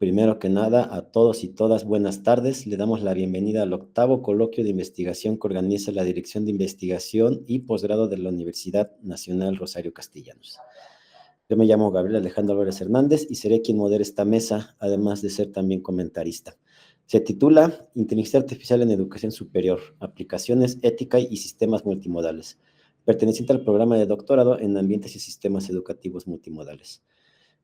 Primero que nada, a todos y todas, buenas tardes. Le damos la bienvenida al octavo coloquio de investigación que organiza la Dirección de Investigación y Posgrado de la Universidad Nacional Rosario Castellanos. Yo me llamo Gabriel Alejandro Álvarez Hernández y seré quien modere esta mesa, además de ser también comentarista. Se titula Inteligencia Artificial en Educación Superior, Aplicaciones, Ética y Sistemas Multimodales, perteneciente al programa de doctorado en Ambientes y Sistemas Educativos Multimodales.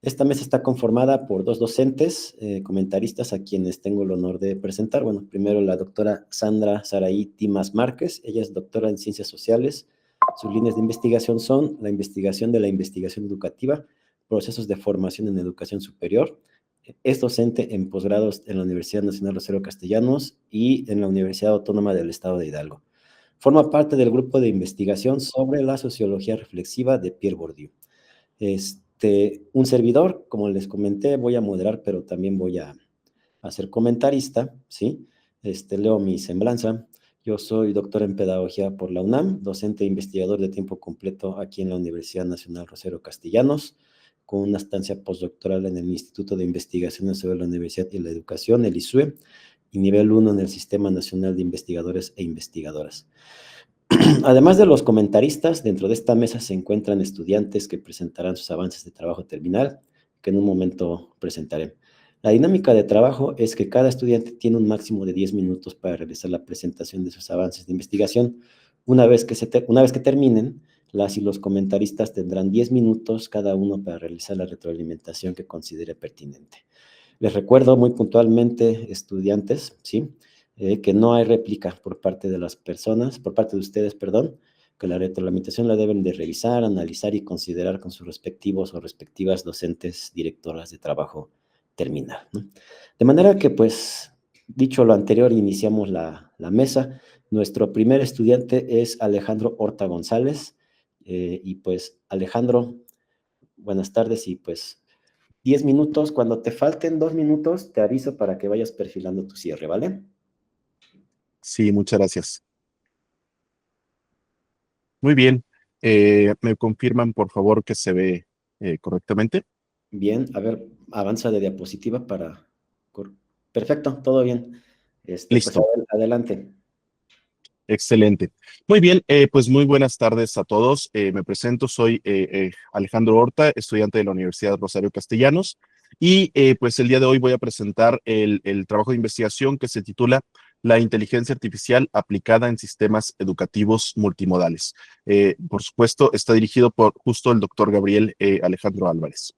Esta mesa está conformada por dos docentes, comentaristas a quienes tengo el honor de presentar. Bueno, primero la doctora Sandra Saraí Dimas Márquez. Ella es doctora en Ciencias Sociales. Sus líneas de investigación son la investigación de la investigación educativa, procesos de formación en educación superior. Es docente en posgrados en la Universidad Nacional Rosario Castellanos y en la Universidad Autónoma del Estado de Hidalgo. Forma parte del grupo de investigación sobre la sociología reflexiva de Pierre Bourdieu. Un servidor, como les comenté, voy a moderar, pero también voy a ser comentarista, ¿sí? Leo mi semblanza. Yo soy doctor en Pedagogía por la UNAM, docente e investigador de tiempo completo aquí en la Universidad Nacional Rosario Castellanos, con una estancia postdoctoral en el Instituto de Investigaciones sobre la Universidad y la Educación, el ISUE, y nivel 1 en el Sistema Nacional de Investigadores e Investigadoras. Además de los comentaristas, dentro de esta mesa se encuentran estudiantes que presentarán sus avances de trabajo terminal, que en un momento presentaré. La dinámica de trabajo es que cada estudiante tiene un máximo de 10 minutos para realizar la presentación de sus avances de investigación. Una vez que terminen, las y los comentaristas tendrán 10 minutos cada uno para realizar la retroalimentación que considere pertinente. Les recuerdo muy puntualmente, estudiantes, ¿sí?, que no hay réplica por parte de las personas, por parte de ustedes, perdón, que la retroalimentación la deben de revisar, analizar y considerar con sus respectivos o respectivas docentes directoras de trabajo terminal, ¿no? De manera que, pues, dicho lo anterior, iniciamos la mesa. Nuestro primer estudiante es Alejandro Horta González. Y pues, Alejandro, buenas tardes y pues 10 minutos. Cuando te falten 2 minutos, te aviso para que vayas perfilando tu cierre, ¿vale? Sí, muchas gracias. Muy bien. ¿Me confirman, por favor, que se ve correctamente? Bien, a ver, avanza de diapositiva para... Perfecto, todo bien. Pues Listo. adelante. Excelente. Muy bien, pues muy buenas tardes a todos. Me presento, soy Alejandro Horta, estudiante de la Universidad Rosario Castellanos, y pues el día de hoy voy a presentar el trabajo de investigación que se titula La inteligencia artificial aplicada en sistemas educativos multimodales. Por supuesto, está dirigido por justo el doctor Gabriel Alejandro Álvarez.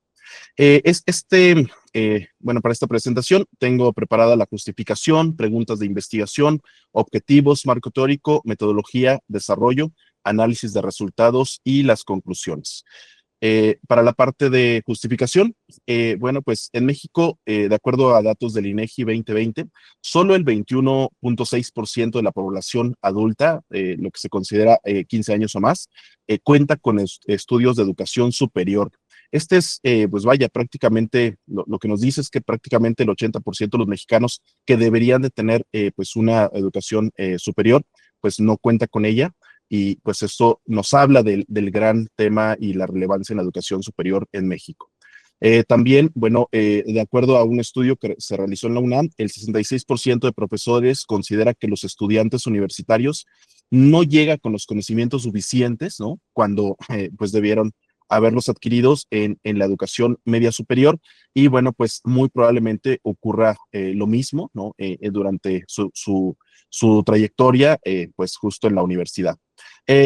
Bueno, para esta presentación tengo preparada la justificación, preguntas de investigación, objetivos, marco teórico, metodología, desarrollo, análisis de resultados y las conclusiones. Para la parte de justificación, bueno, pues en México, de acuerdo a datos del INEGI 2020, solo el 21.6% de la población adulta, lo que se considera 15 años o más, cuenta con estudios de educación superior. Este es, pues vaya, prácticamente lo que nos dice es que prácticamente el 80% de los mexicanos que deberían de tener pues una educación superior, pues no cuenta con ella. Y pues esto nos habla del gran tema y la relevancia en la educación superior en México. También, bueno, de acuerdo a un estudio que se realizó en la UNAM, el 66% de profesores considera que los estudiantes universitarios no llegan con los conocimientos suficientes, ¿no? Cuando pues debieron haberlos adquiridos en la educación media superior, y bueno, pues muy probablemente ocurra lo mismo, ¿no? Durante su trayectoria, pues justo en la universidad.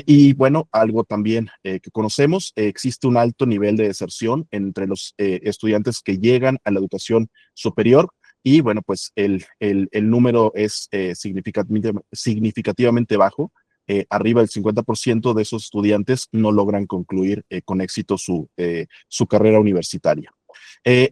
Y bueno, algo también que conocemos, existe un alto nivel de deserción entre los estudiantes que llegan a la educación superior, y bueno, pues el número es significativamente bajo. Arriba del 50% de esos estudiantes no logran concluir con éxito su carrera universitaria.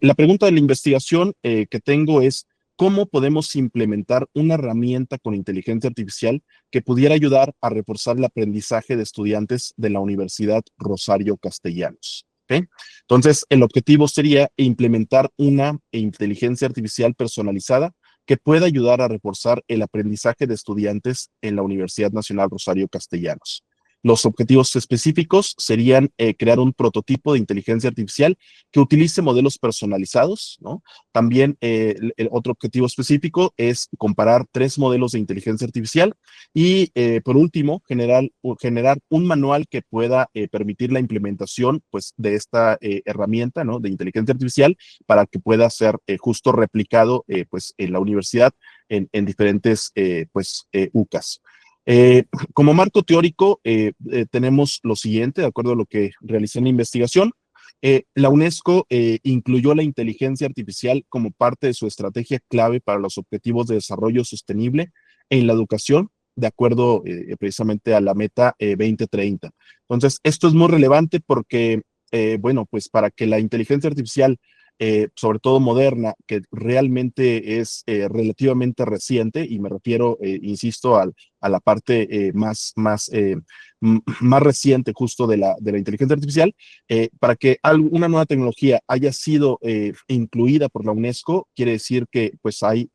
La pregunta de la investigación que tengo es: ¿cómo podemos implementar una herramienta con inteligencia artificial que pudiera ayudar a reforzar el aprendizaje de estudiantes de la Universidad Rosario Castellanos? ¿Okay? Entonces, el objetivo sería implementar una inteligencia artificial personalizada que pueda ayudar a reforzar el aprendizaje de estudiantes en la Universidad Nacional Rosario Castellanos. Los objetivos específicos serían crear un prototipo de inteligencia artificial que utilice modelos personalizados, ¿no? También el otro objetivo específico es comparar 3 modelos de inteligencia artificial y, por último, generar un manual que pueda permitir la implementación, pues, de esta herramienta, ¿no?, de inteligencia artificial para que pueda ser justo replicado, pues, en la universidad en diferentes, pues, UCAS. Como marco teórico, tenemos lo siguiente, de acuerdo a lo que realicé en la investigación. La UNESCO incluyó la inteligencia artificial como parte de su estrategia clave para los objetivos de desarrollo sostenible en la educación, de acuerdo precisamente a la meta 2030. Entonces, esto es muy relevante porque, bueno, pues para que la inteligencia artificial, sobre todo moderna, que realmente es relativamente reciente, y me refiero, insisto, a la parte más reciente justo de la inteligencia artificial, para que una nueva tecnología haya sido incluida por la UNESCO, quiere decir que pues hay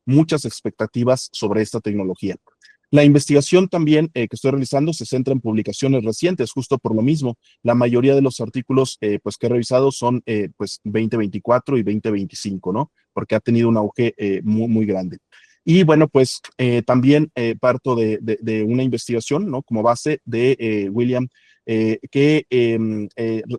muchas expectativas sobre esta tecnología. La investigación también que estoy realizando se centra en publicaciones recientes, justo por lo mismo. La mayoría de los artículos pues, que he revisado son pues 2024 y 2025, ¿no? Porque ha tenido un auge muy, muy grande. Y bueno, pues también parto de una investigación, ¿no? Como base de William, que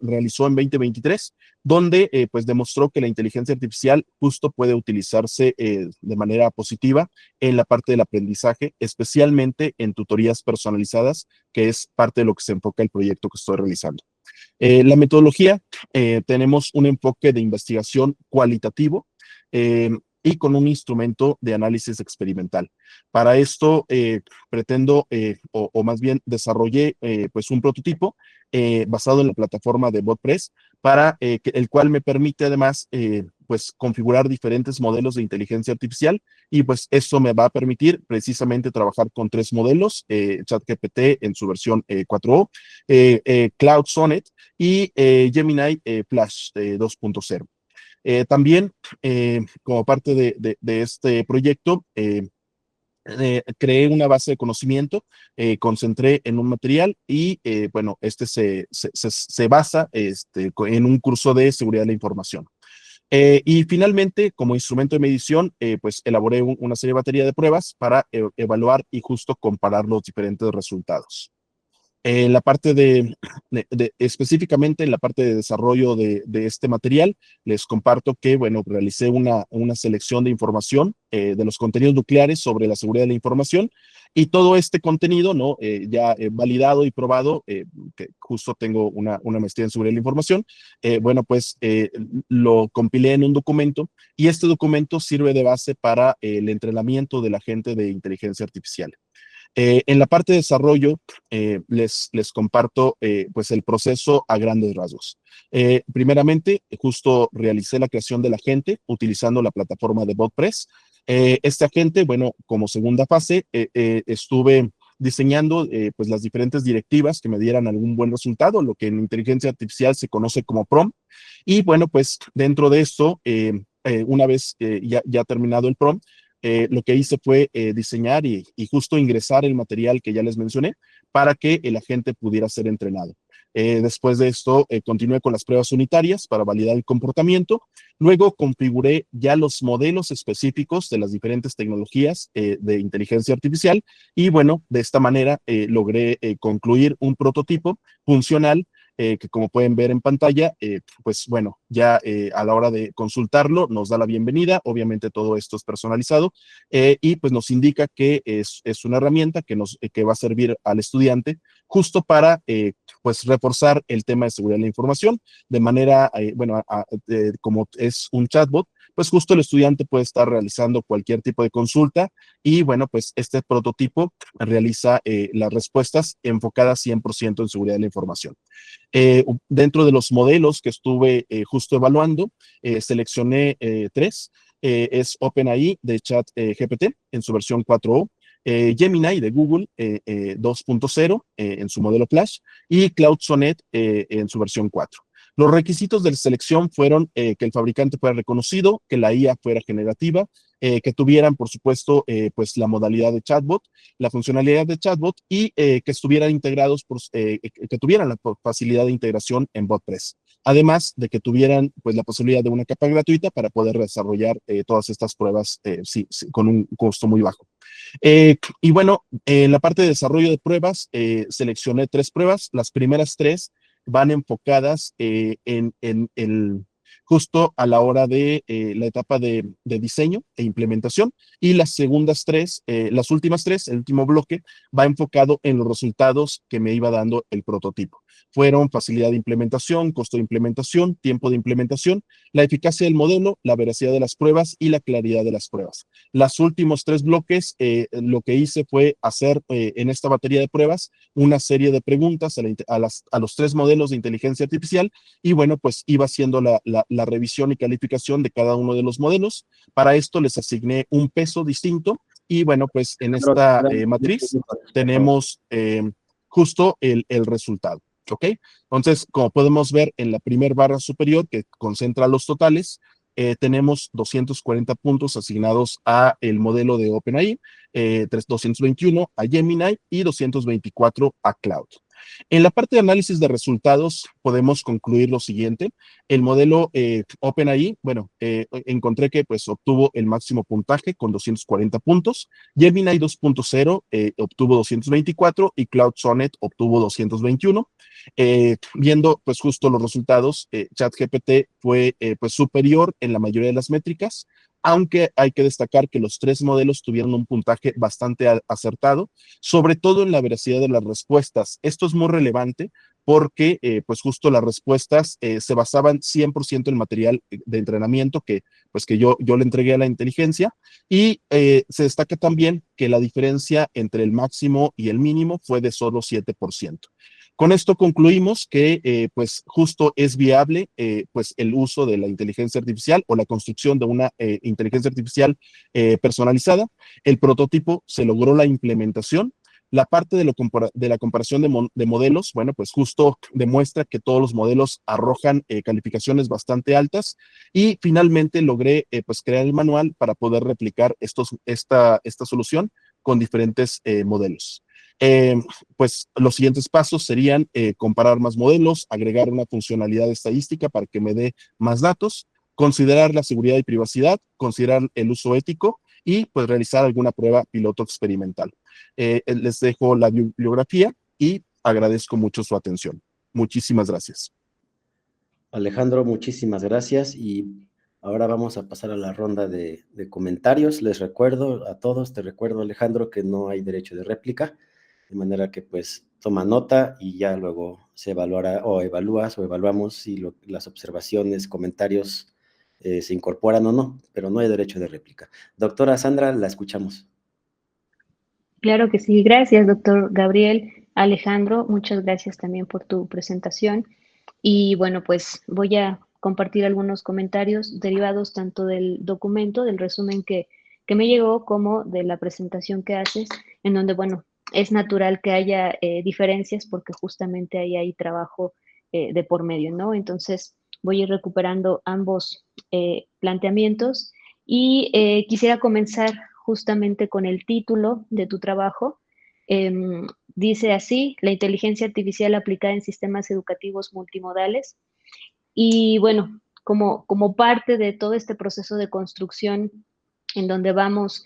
realizó en 2023, donde pues demostró que la inteligencia artificial justo puede utilizarse de manera positiva en la parte del aprendizaje, especialmente en tutorías personalizadas, que es parte de lo que se enfoca el proyecto que estoy realizando. La metodología, tenemos un enfoque de investigación cualitativo y con un instrumento de análisis experimental. Para esto, pretendo, o más bien desarrollé, pues un prototipo basado en la plataforma de BotPress, para el cual me permite además pues configurar diferentes modelos de inteligencia artificial, y pues eso me va a permitir precisamente trabajar con 3 modelos, ChatGPT en su versión 4o, Cloud Sonnet y Gemini Flash 2.0. También, como parte de este proyecto, creé una base de conocimiento, concentré en un material y, bueno, este se basa en un curso de seguridad de la información. Y finalmente, como instrumento de medición, pues elaboré una serie de batería de pruebas para evaluar y justo comparar los diferentes resultados. En la parte específicamente en la parte de desarrollo de este material, les comparto que, bueno, realicé una selección de información de los contenidos nucleares sobre la seguridad de la información, y todo este contenido, ¿no? Ya validado y probado, que justo tengo una maestría en seguridad de la información, bueno, pues lo compilé en un documento, y este documento sirve de base para el entrenamiento de la gente de inteligencia artificial. En la parte de desarrollo, les comparto pues el proceso a grandes rasgos. Primeramente, justo realicé la creación del agente utilizando la plataforma de BotPress. Este agente, bueno, como segunda fase, estuve diseñando pues las diferentes directivas que me dieran algún buen resultado, lo que en inteligencia artificial se conoce como prompt. Y bueno, pues dentro de esto, una vez ya terminado el prompt, lo que hice fue diseñar y justo ingresar el material que ya les mencioné para que el agente pudiera ser entrenado. Después de esto, continué con las pruebas unitarias para validar el comportamiento. Luego configuré ya los modelos específicos de las diferentes tecnologías de inteligencia artificial, y bueno, de esta manera logré concluir un prototipo funcional que, como pueden ver en pantalla, pues bueno, ya a la hora de consultarlo nos da la bienvenida. Obviamente todo esto es personalizado y pues nos indica que es una herramienta que va a servir al estudiante justo para pues reforzar el tema de seguridad de la información de manera, bueno, como es un chatbot, pues justo el estudiante puede estar realizando cualquier tipo de consulta, y bueno, pues este prototipo realiza las respuestas enfocadas 100% en seguridad de la información. Dentro de los modelos que estuve justo evaluando, seleccioné 3. Es OpenAI de ChatGPT en su versión 4o, Gemini de Google 2.0 en su modelo Flash, y Cloud Sonnet en su versión 4. Los requisitos de selección fueron que el fabricante fuera reconocido, que la IA fuera generativa, que tuvieran, por supuesto, pues la modalidad de chatbot, la funcionalidad de chatbot y que estuvieran integrados, que tuvieran la facilidad de integración en BotPress. Además de que tuvieran pues la posibilidad de una capa gratuita para poder desarrollar todas estas pruebas con un costo muy bajo. Y bueno, en la parte de desarrollo de pruebas, seleccioné 3 pruebas. Las primeras 3 van enfocadas en el justo a la hora de la etapa de diseño e implementación. Y las segundas 3, las últimas 3, el último bloque, va enfocado en los resultados que me iba dando el prototipo. Fueron facilidad de implementación, costo de implementación, tiempo de implementación, la eficacia del modelo, la veracidad de las pruebas y la claridad de las pruebas. Los últimos 3 bloques, lo que hice fue hacer en esta batería de pruebas una serie de preguntas a los 3 modelos de inteligencia artificial y bueno, pues iba haciendo la revisión y calificación de cada uno de los modelos. Para esto les asigné un peso distinto y bueno, pues en esta matriz tenemos justo el resultado. ¿Ok? Entonces, como podemos ver en la primera barra superior que concentra los totales, tenemos 240 puntos asignados a el modelo de OpenAI, 221 a Gemini y 224 a Cloud. En la parte de análisis de resultados podemos concluir lo siguiente. El modelo OpenAI, bueno, encontré que pues obtuvo el máximo puntaje con 240 puntos. Gemini 2.0 obtuvo 224 y Cloud Sonnet obtuvo 221. Viendo pues justo los resultados, ChatGPT fue pues superior en la mayoría de las métricas, aunque hay que destacar que los 3 modelos tuvieron un puntaje bastante acertado, sobre todo en la veracidad de las respuestas. Esto es muy relevante porque pues justo las respuestas se basaban 100% en material de entrenamiento pues que yo le entregué a la inteligencia y se destaca también que la diferencia entre el máximo y el mínimo fue de solo 7%. Con esto concluimos que pues justo es viable pues el uso de la inteligencia artificial o la construcción de una inteligencia artificial personalizada. El prototipo se logró la implementación. La parte de la comparación de modelos, bueno, pues justo demuestra que todos los modelos arrojan calificaciones bastante altas y finalmente logré pues crear el manual para poder replicar esta solución con diferentes modelos. Eh, pues los siguientes pasos serían comparar más modelos, agregar una funcionalidad estadística para que me dé más datos, considerar la seguridad y privacidad, considerar el uso ético y pues realizar alguna prueba piloto experimental. Les dejo la bibliografía y agradezco mucho su atención. Muchísimas gracias. Alejandro, muchísimas gracias y ahora vamos a pasar a la ronda de comentarios. Les recuerdo a todos, te recuerdo Alejandro, que no hay derecho de réplica, de manera que pues toma nota y ya luego se evaluará o evaluamos si las observaciones, comentarios se incorporan o no, pero no hay derecho de réplica. Doctora Sandra, la escuchamos. Claro que sí, gracias, doctor Gabriel. Alejandro, muchas gracias también por tu presentación. Y bueno, pues voy a compartir algunos comentarios derivados tanto del documento, del resumen que me llegó, como de la presentación que haces, en donde, bueno, es natural que haya diferencias porque justamente ahí hay trabajo de por medio, ¿no? Entonces, voy a ir recuperando ambos planteamientos y quisiera comenzar justamente con el título de tu trabajo. Dice así: la inteligencia artificial aplicada en sistemas educativos multimodales. Y bueno, como parte de todo este proceso de construcción en donde vamos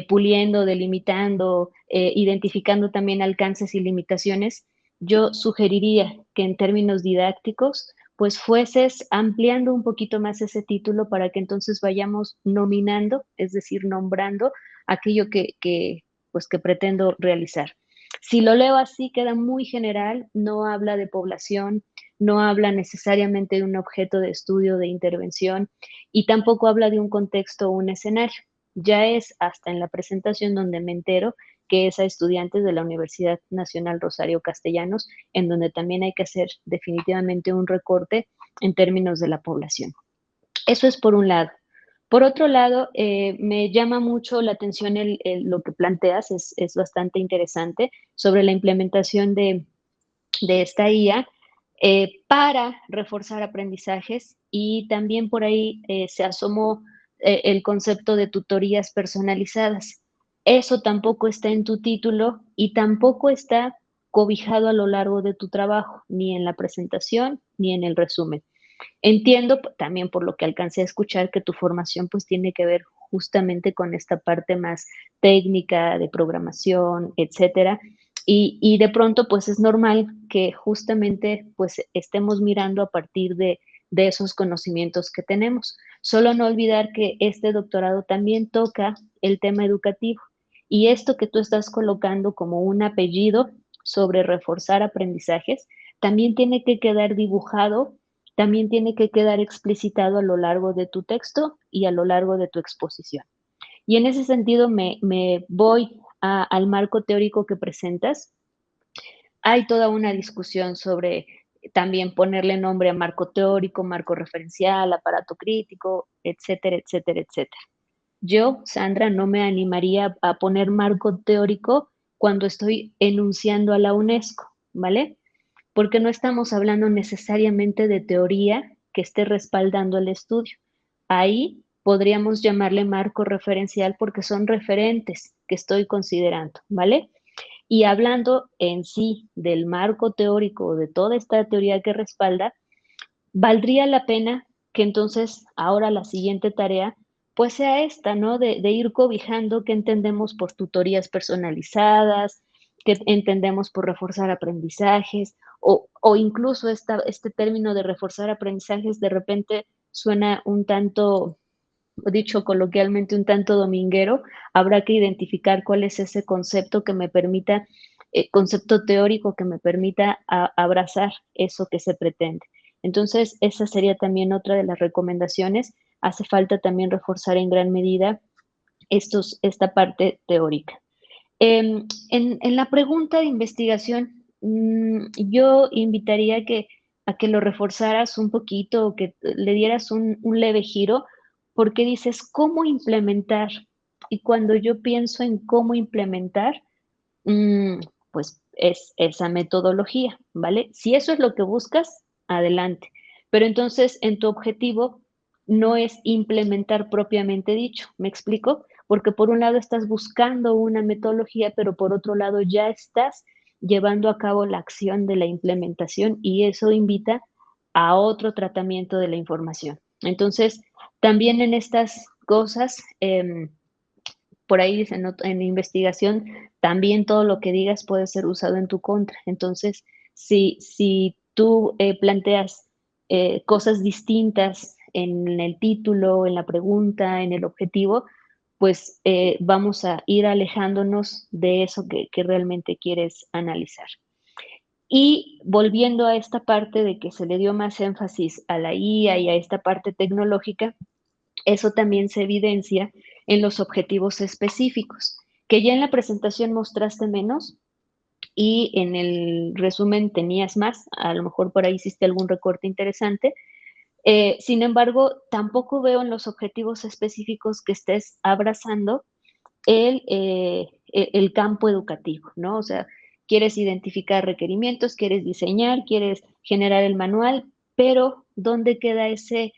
puliendo, delimitando, identificando también alcances y limitaciones, yo sugeriría que en términos didácticos, pues fueses ampliando un poquito más ese título para que entonces vayamos nominando, es decir, nombrando aquello pues, que pretendo realizar. Si lo leo así, queda muy general, no habla de población, no habla necesariamente de un objeto de estudio, de intervención, y tampoco habla de un contexto o un escenario. Ya es hasta en la presentación donde me entero que es a estudiantes de la Universidad Nacional Rosario Castellanos, en donde también hay que hacer definitivamente un recorte en términos de la población. Eso es por un lado. Por otro lado, me llama mucho la atención lo que planteas, es bastante interesante sobre la implementación de esta IA para reforzar aprendizajes, y también por ahí se asomó el concepto de tutorías personalizadas. Eso tampoco está en tu título y tampoco está cobijado a lo largo de tu trabajo, ni en la presentación ni en el resumen. Entiendo también por lo que alcancé a escuchar que tu formación pues tiene que ver justamente con esta parte más técnica de programación, etcétera. Y de pronto pues es normal que justamente pues estemos mirando a partir de esos conocimientos que tenemos. Solo no olvidar que este doctorado también toca el tema educativo y esto que tú estás colocando como un apellido sobre reforzar aprendizajes, también tiene que quedar dibujado, también tiene que quedar explicitado a lo largo de tu texto y a lo largo de tu exposición. Y en ese sentido me voy al marco teórico que presentas. Hay toda una discusión sobre también ponerle nombre a marco teórico, marco referencial, aparato crítico, etcétera, etcétera, etcétera. Yo, Sandra, no me animaría a poner marco teórico cuando estoy enunciando a la UNESCO, ¿vale? Porque no estamos hablando necesariamente de teoría que esté respaldando el estudio. Ahí podríamos llamarle marco referencial porque son referentes que estoy considerando, ¿vale? Y hablando en sí del marco teórico, de toda esta teoría que respalda, valdría la pena que entonces ahora la siguiente tarea pues sea esta, ¿no? De ir cobijando qué entendemos por tutorías personalizadas, qué entendemos por reforzar aprendizajes, o incluso este término de reforzar aprendizajes de repente suena un tanto, dicho coloquialmente, un tanto dominguero. Habrá que identificar cuál es ese concepto que me permita, concepto teórico que me permita abrazar eso que se pretende. Entonces, esa sería también otra de las recomendaciones. Hace falta también reforzar en gran medida esta parte teórica. En la pregunta de investigación, yo invitaría a que lo reforzaras un poquito, o que le dieras un leve giro, porque dices, ¿cómo implementar? Y cuando yo pienso en cómo implementar, mm, pues es esa metodología, ¿vale? Si eso es lo que buscas, adelante. Pero entonces, en tu objetivo no es implementar propiamente dicho, ¿me explico? Porque por un lado estás buscando una metodología, pero por otro lado ya estás llevando a cabo la acción de la implementación y eso invita a otro tratamiento de la información. Entonces, también en estas cosas, por ahí dicen, ¿no? En investigación, también todo lo que digas puede ser usado en tu contra. Entonces, si tú planteas cosas distintas en el título, en la pregunta, en el objetivo, pues vamos a ir alejándonos de eso que realmente quieres analizar. Y volviendo a esta parte de que se le dio más énfasis a la IA y a esta parte tecnológica, eso también se evidencia en los objetivos específicos, que ya en la presentación mostraste menos y en el resumen tenías más, a lo mejor por ahí hiciste algún recorte interesante. Sin embargo, tampoco veo en los objetivos específicos que estés abrazando el campo educativo, ¿no? O sea, quieres identificar requerimientos, quieres diseñar, quieres generar el manual, pero ¿dónde queda ese,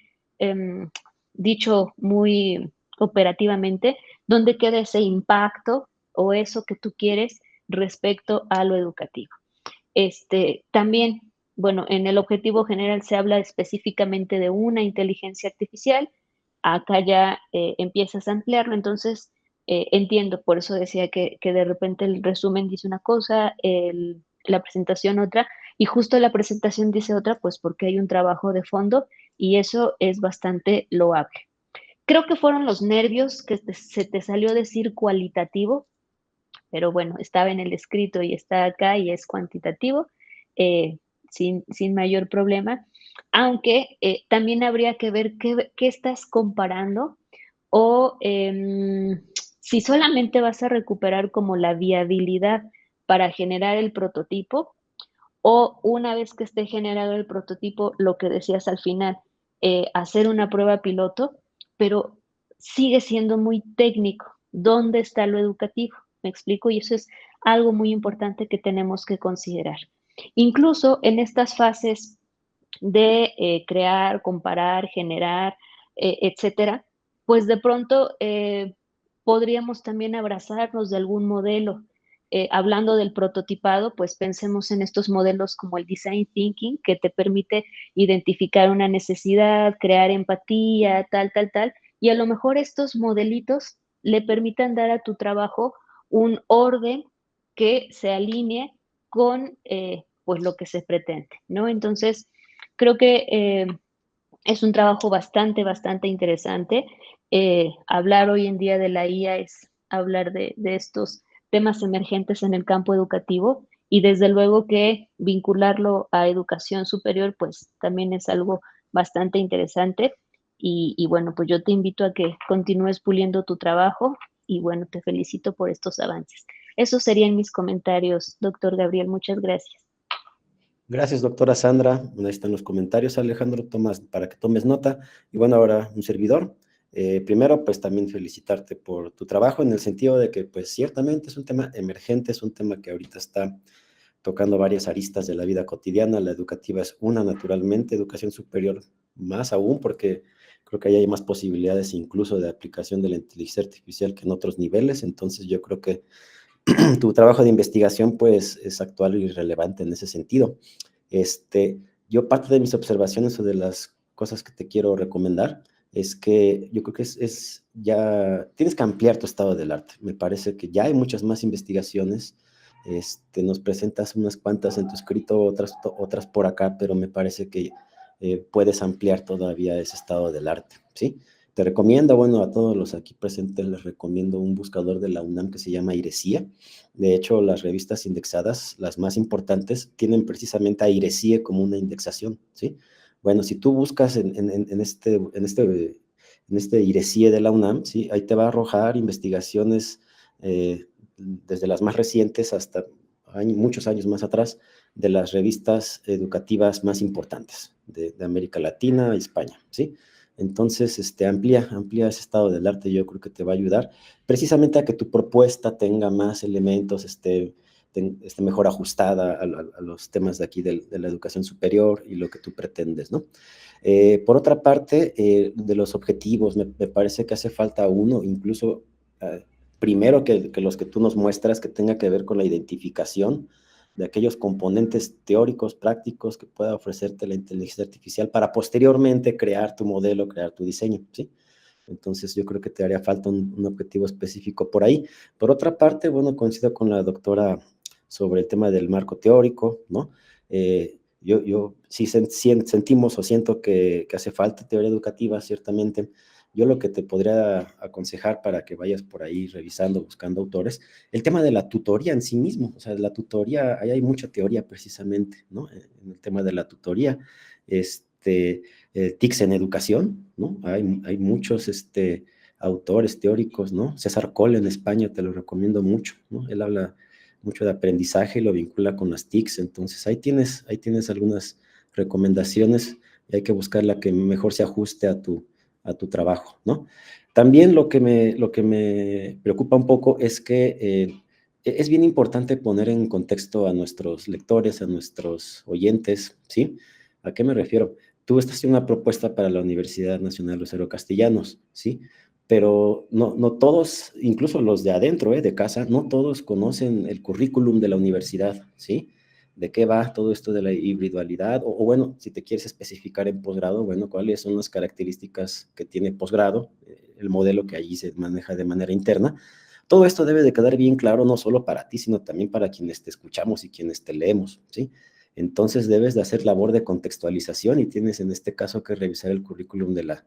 dicho muy operativamente, dónde queda ese impacto o eso que tú quieres respecto a lo educativo? También, bueno, en el objetivo general se habla específicamente de una inteligencia artificial, acá ya empiezas a ampliarlo, entonces entiendo, por eso decía que de repente el resumen dice una cosa, la presentación otra, y justo la presentación dice otra, pues porque hay un trabajo de fondo y eso es bastante loable. Creo que fueron los nervios que se te salió decir cualitativo, pero bueno, estaba en el escrito y está acá y es cuantitativo, sin mayor problema, aunque también habría que ver qué estás comparando o si solamente vas a recuperar como la viabilidad para generar el prototipo o una vez que esté generado el prototipo, lo que decías al final, hacer una prueba piloto, pero sigue siendo muy técnico. ¿Dónde está lo educativo? ¿Me explico? Y eso es algo muy importante que tenemos que considerar. Incluso en estas fases de crear, comparar, generar, etcétera, pues de pronto podríamos también abrazarnos de algún modelo. Hablando del prototipado, pues pensemos en estos modelos como el design thinking, que te permite identificar una necesidad, crear empatía, tal, tal, tal, y a lo mejor estos modelitos le permitan dar a tu trabajo un orden que se alinee con pues lo que se pretende, ¿no? Entonces, creo que es un trabajo bastante, bastante interesante. Hablar hoy en día de la IA es hablar de estos temas emergentes en el campo educativo y desde luego que vincularlo a educación superior, pues también es algo bastante interesante. Y bueno, pues yo te invito a que continúes puliendo tu trabajo y bueno, te felicito por estos avances. Esos serían mis comentarios, doctor Gabriel. Muchas gracias. Gracias, doctora Sandra. Bueno, ahí están los comentarios, Alejandro, para que tomes nota. Y bueno, ahora un servidor. Primero, pues también felicitarte por tu trabajo en el sentido de que, pues ciertamente es un tema emergente, es un tema que ahorita está tocando varias aristas de la vida cotidiana. La educativa es una, naturalmente, educación superior más aún, porque creo que ahí hay más posibilidades incluso de aplicación de la inteligencia artificial que en otros niveles. Entonces, yo creo que tu trabajo de investigación, pues, es actual y relevante en ese sentido. Yo parte de mis observaciones o de las cosas que te quiero recomendar es que yo creo que ya tienes que ampliar tu estado del arte. Me parece que ya hay muchas más investigaciones. Nos presentas unas cuantas en tu escrito, otras por acá, pero me parece que puedes ampliar todavía ese estado del arte, ¿sí? Te recomiendo, bueno, a todos los aquí presentes les recomiendo un buscador de la UNAM que se llama IRESIA. De hecho, las revistas indexadas, las más importantes, tienen precisamente a IRESIA como una indexación, ¿sí? Bueno, si tú buscas en este IRESIA de la UNAM, ¿sí? Ahí te va a arrojar investigaciones desde las más recientes hasta muchos años más atrás, de las revistas educativas más importantes de América Latina y España, ¿sí? Entonces, amplía ese estado del arte, yo creo que te va a ayudar precisamente a que tu propuesta tenga más elementos, esté mejor ajustada a los temas de aquí de la educación superior y lo que tú pretendes, ¿no? Por otra parte, de los objetivos, me parece que hace falta uno, incluso primero que los que tú nos muestras, que tenga que ver con la identificación de aquellos componentes teóricos, prácticos que pueda ofrecerte la inteligencia artificial para posteriormente crear tu modelo, crear tu diseño, ¿sí? Entonces yo creo que te haría falta un objetivo específico por ahí. Por otra parte, bueno, coincido con la doctora sobre el tema del marco teórico, ¿no? Yo sí sentimos o siento que hace falta teoría educativa, ciertamente. Yo lo que te podría aconsejar para que vayas por ahí revisando, buscando autores, el tema de la tutoría en sí mismo, o sea, la tutoría, ahí hay mucha teoría precisamente, ¿no? En el tema de la tutoría, TICS en educación, ¿no? Hay muchos autores teóricos, ¿no? César Coll en España, te lo recomiendo mucho, ¿no? Él habla mucho de aprendizaje y lo vincula con las TICS, entonces ahí tienes algunas recomendaciones y hay que buscar la que mejor se ajuste a tu trabajo, ¿no? También lo que me preocupa un poco es que es bien importante poner en contexto a nuestros lectores, a nuestros oyentes, ¿sí? ¿A qué me refiero? Tú estás haciendo una propuesta para la Universidad Nacional Rosario Castellanos, ¿sí? Pero no todos, incluso los de adentro, de casa, no todos conocen el currículum de la universidad, ¿sí? ¿De qué va todo esto de la individualidad? O bueno, si te quieres especificar en posgrado, bueno, ¿cuáles son las características que tiene posgrado? El modelo que allí se maneja de manera interna. Todo esto debe de quedar bien claro, no solo para ti, sino también para quienes te escuchamos y quienes te leemos, ¿sí? Entonces debes de hacer labor de contextualización y tienes en este caso que revisar el currículum de la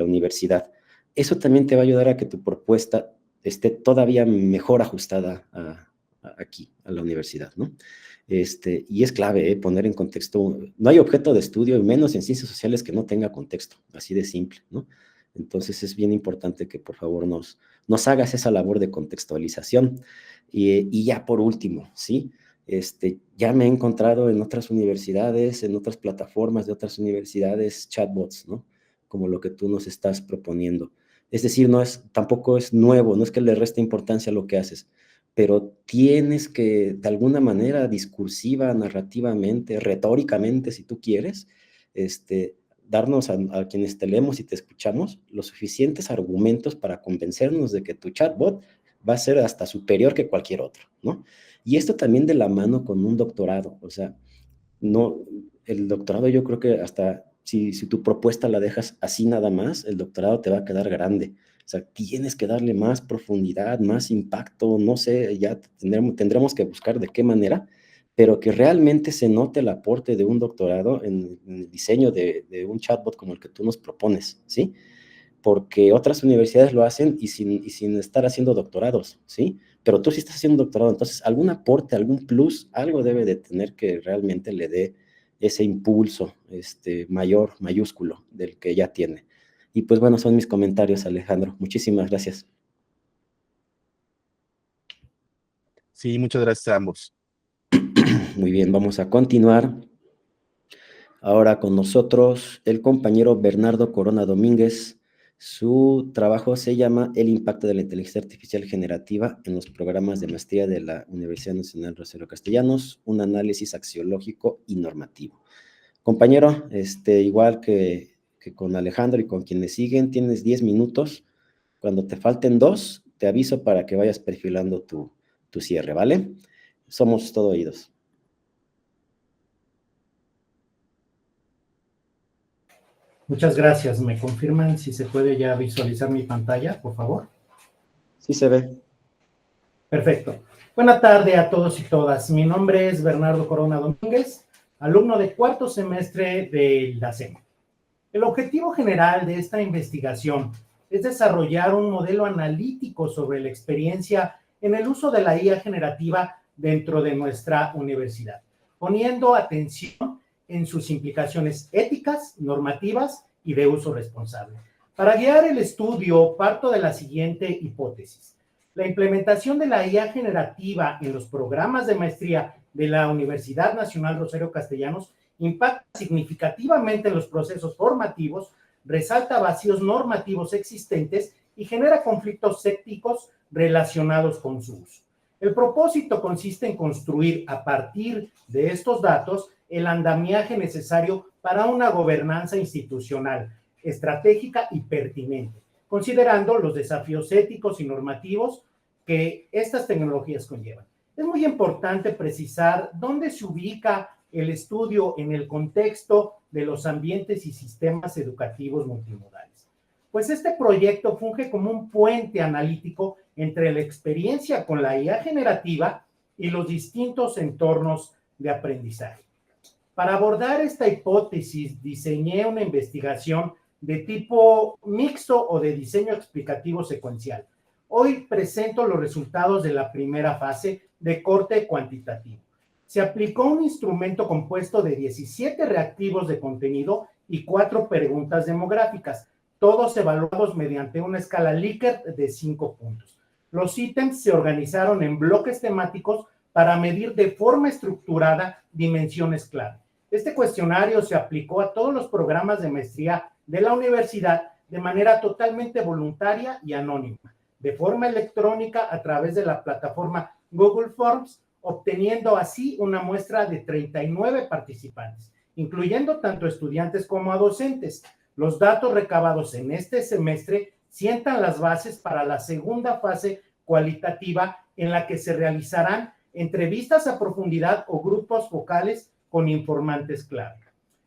universidad. Eso también te va a ayudar a que tu propuesta esté todavía mejor ajustada aquí, a la universidad, ¿no? Y es clave, poner en contexto, no hay objeto de estudio, y menos en ciencias sociales, que no tenga contexto, así de simple, ¿no? Entonces es bien importante que por favor nos hagas esa labor de contextualización. Y ya por último, ¿sí? Ya me he encontrado en otras universidades, en otras plataformas de otras universidades, chatbots, ¿no? Como lo que tú nos estás proponiendo. Es decir, tampoco es nuevo, no es que le reste importancia a lo que haces, pero tienes que, de alguna manera, discursiva, narrativamente, retóricamente, si tú quieres, darnos a quienes te leemos y te escuchamos los suficientes argumentos para convencernos de que tu chatbot va a ser hasta superior que cualquier otro, ¿no? Y esto también de la mano con un doctorado, o sea, no, el doctorado yo creo que hasta si tu propuesta la dejas así nada más, el doctorado te va a quedar grande. O sea, tienes que darle más profundidad, más impacto, no sé, ya tendremos que buscar de qué manera, pero que realmente se note el aporte de un doctorado en el diseño de un chatbot como el que tú nos propones, ¿sí? Porque otras universidades lo hacen y sin estar haciendo doctorados, ¿sí? Pero tú sí estás haciendo doctorado, entonces algún aporte, algún plus, algo debe de tener que realmente le dé ese impulso mayor, mayúsculo del que ya tiene. Y pues bueno, son mis comentarios, Alejandro. Muchísimas gracias. Sí, muchas gracias a ambos. Muy bien, vamos a continuar. Ahora con nosotros el compañero Bernardo Corona Domínguez. Su trabajo se llama El impacto de la inteligencia artificial generativa en los programas de maestría de la Universidad Nacional Rosario Castellanos, un análisis axiológico y normativo. Compañero, igual que con Alejandro y con quienes siguen, tienes 10 minutos. Cuando te falten 2, te aviso para que vayas perfilando tu cierre, ¿vale? Somos todo oídos. Muchas gracias. ¿Me confirman si se puede ya visualizar mi pantalla, por favor? Sí se ve. Perfecto. Buenas tardes a todos y todas. Mi nombre es Bernardo Corona Domínguez, alumno de cuarto semestre de la SEM. El objetivo general de esta investigación es desarrollar un modelo analítico sobre la experiencia en el uso de la IA generativa dentro de nuestra universidad, poniendo atención en sus implicaciones éticas, normativas y de uso responsable. Para guiar el estudio, parto de la siguiente hipótesis. La implementación de la IA generativa en los programas de maestría de la Universidad Nacional Rosario Castellanos impacta significativamente en los procesos formativos, resalta vacíos normativos existentes y genera conflictos éticos relacionados con su uso. El propósito consiste en construir a partir de estos datos el andamiaje necesario para una gobernanza institucional, estratégica y pertinente, considerando los desafíos éticos y normativos que estas tecnologías conllevan. Es muy importante precisar dónde se ubica el estudio en el contexto de los ambientes y sistemas educativos multimodales. Pues este proyecto funge como un puente analítico entre la experiencia con la IA generativa y los distintos entornos de aprendizaje. Para abordar esta hipótesis, diseñé una investigación de tipo mixto o de diseño explicativo secuencial. Hoy presento los resultados de la primera fase de corte cuantitativo. Se aplicó un instrumento compuesto de 17 reactivos de contenido y 4 preguntas demográficas, todos evaluados mediante una escala Likert de 5 puntos. Los ítems se organizaron en bloques temáticos para medir de forma estructurada dimensiones clave. Este cuestionario se aplicó a todos los programas de maestría de la universidad de manera totalmente voluntaria y anónima, de forma electrónica a través de la plataforma Google Forms, obteniendo así una muestra de 39 participantes, incluyendo tanto estudiantes como a docentes. Los datos recabados en este semestre sientan las bases para la segunda fase cualitativa en la que se realizarán entrevistas a profundidad o grupos focales con informantes clave.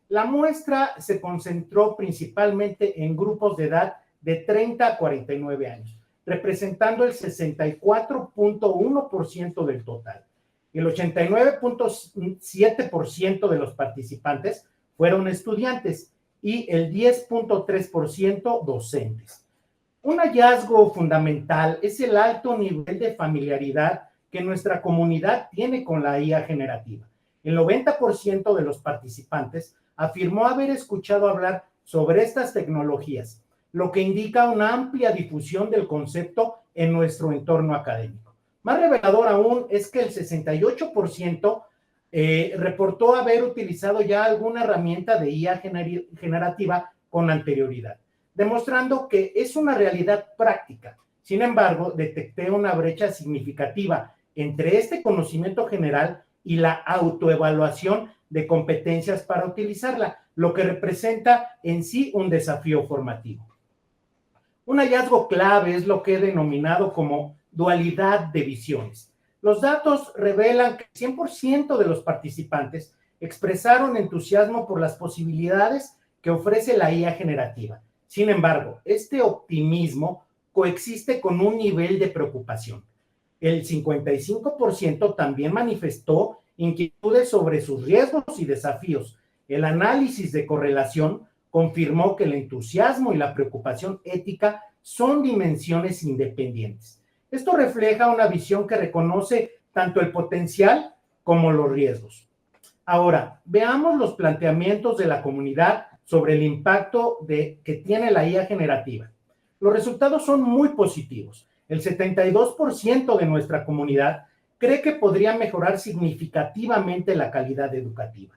La muestra se concentró principalmente en grupos de edad de 30 a 49 años, representando el 64.1% del total. El 89.7% de los participantes fueron estudiantes y el 10.3% docentes. Un hallazgo fundamental es el alto nivel de familiaridad que nuestra comunidad tiene con la IA generativa. El 90% de los participantes afirmó haber escuchado hablar sobre estas tecnologías, lo que indica una amplia difusión del concepto en nuestro entorno académico. Más revelador aún es que el 68% reportó haber utilizado ya alguna herramienta de IA generativa con anterioridad, demostrando que es una realidad práctica. Sin embargo, detecté una brecha significativa entre este conocimiento general y la autoevaluación de competencias para utilizarla, lo que representa en sí un desafío formativo. Un hallazgo clave es lo que he denominado como dualidad de visiones. Los datos revelan que el 100% de los participantes expresaron entusiasmo por las posibilidades que ofrece la IA generativa. Sin embargo, este optimismo coexiste con un nivel de preocupación. El 55% también manifestó inquietudes sobre sus riesgos y desafíos. El análisis de correlación confirmó que el entusiasmo y la preocupación ética son dimensiones independientes. Esto refleja una visión que reconoce tanto el potencial como los riesgos. Ahora, veamos los planteamientos de la comunidad sobre el impacto que tiene la IA generativa. Los resultados son muy positivos. El 72% de nuestra comunidad cree que podría mejorar significativamente la calidad educativa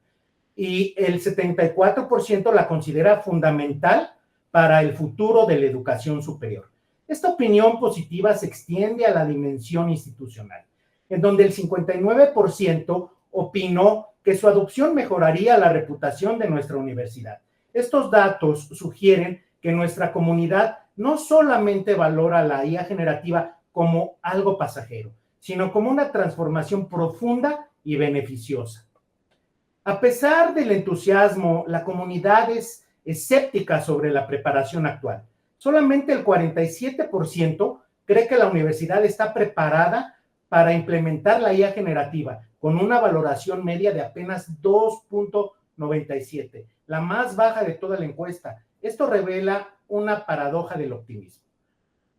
y el 74% la considera fundamental para el futuro de la educación superior. Esta opinión positiva se extiende a la dimensión institucional, en donde el 59% opinó que su adopción mejoraría la reputación de nuestra universidad. Estos datos sugieren que nuestra comunidad no solamente valora la IA generativa como algo pasajero, sino como una transformación profunda y beneficiosa. A pesar del entusiasmo, la comunidad es escéptica sobre la preparación actual. Solamente el 47% cree que la universidad está preparada para implementar la IA generativa, con una valoración media de apenas 2.97, la más baja de toda la encuesta. Esto revela una paradoja del optimismo,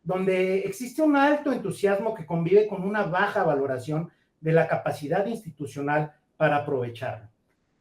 donde existe un alto entusiasmo que convive con una baja valoración de la capacidad institucional para aprovecharlo.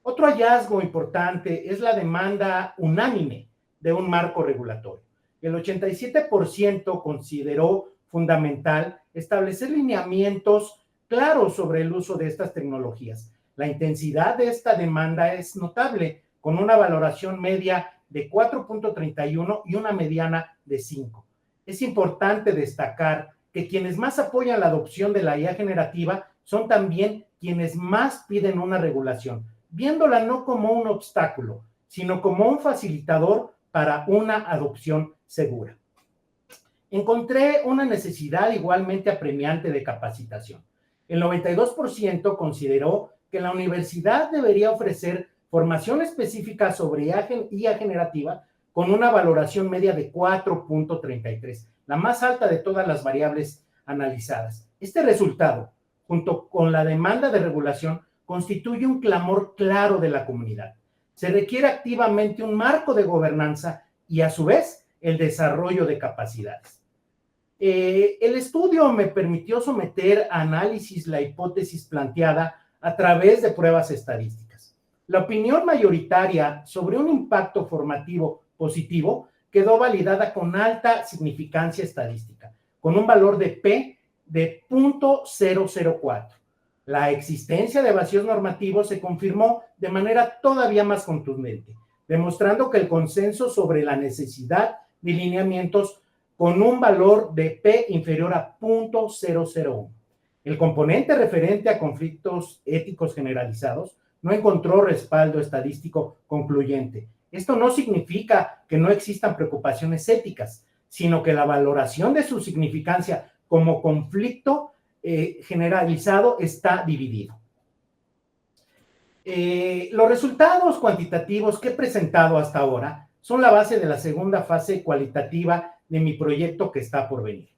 Otro hallazgo importante es la demanda unánime de un marco regulatorio. El 87% consideró fundamental establecer lineamientos claros sobre el uso de estas tecnologías. La intensidad de esta demanda es notable, con una valoración media de 4.31 y una mediana de 5. Es importante destacar que quienes más apoyan la adopción de la IA generativa son también quienes más piden una regulación, viéndola no como un obstáculo, sino como un facilitador para una adopción segura. Encontré una necesidad igualmente apremiante de capacitación. El 92% consideró que la universidad debería ofrecer formación específica sobre IA generativa con una valoración media de 4.33, la más alta de todas las variables analizadas. Este resultado, junto con la demanda de regulación, constituye un clamor claro de la comunidad. Se requiere activamente un marco de gobernanza y, a su vez, el desarrollo de capacidades. El estudio me permitió someter a análisis la hipótesis planteada a través de pruebas estadísticas. La opinión mayoritaria sobre un impacto formativo positivo quedó validada con alta significancia estadística, con un valor de P de 0.004. La existencia de vacíos normativos se confirmó de manera todavía más contundente, demostrando que el consenso sobre la necesidad de lineamientos con un valor de P inferior a 0.001. El componente referente a conflictos éticos generalizados no encontró respaldo estadístico concluyente. Esto no significa que no existan preocupaciones éticas, sino que la valoración de su significancia como conflicto generalizado está dividido. Los resultados cuantitativos que he presentado hasta ahora son la base de la segunda fase cualitativa de mi proyecto que está por venir.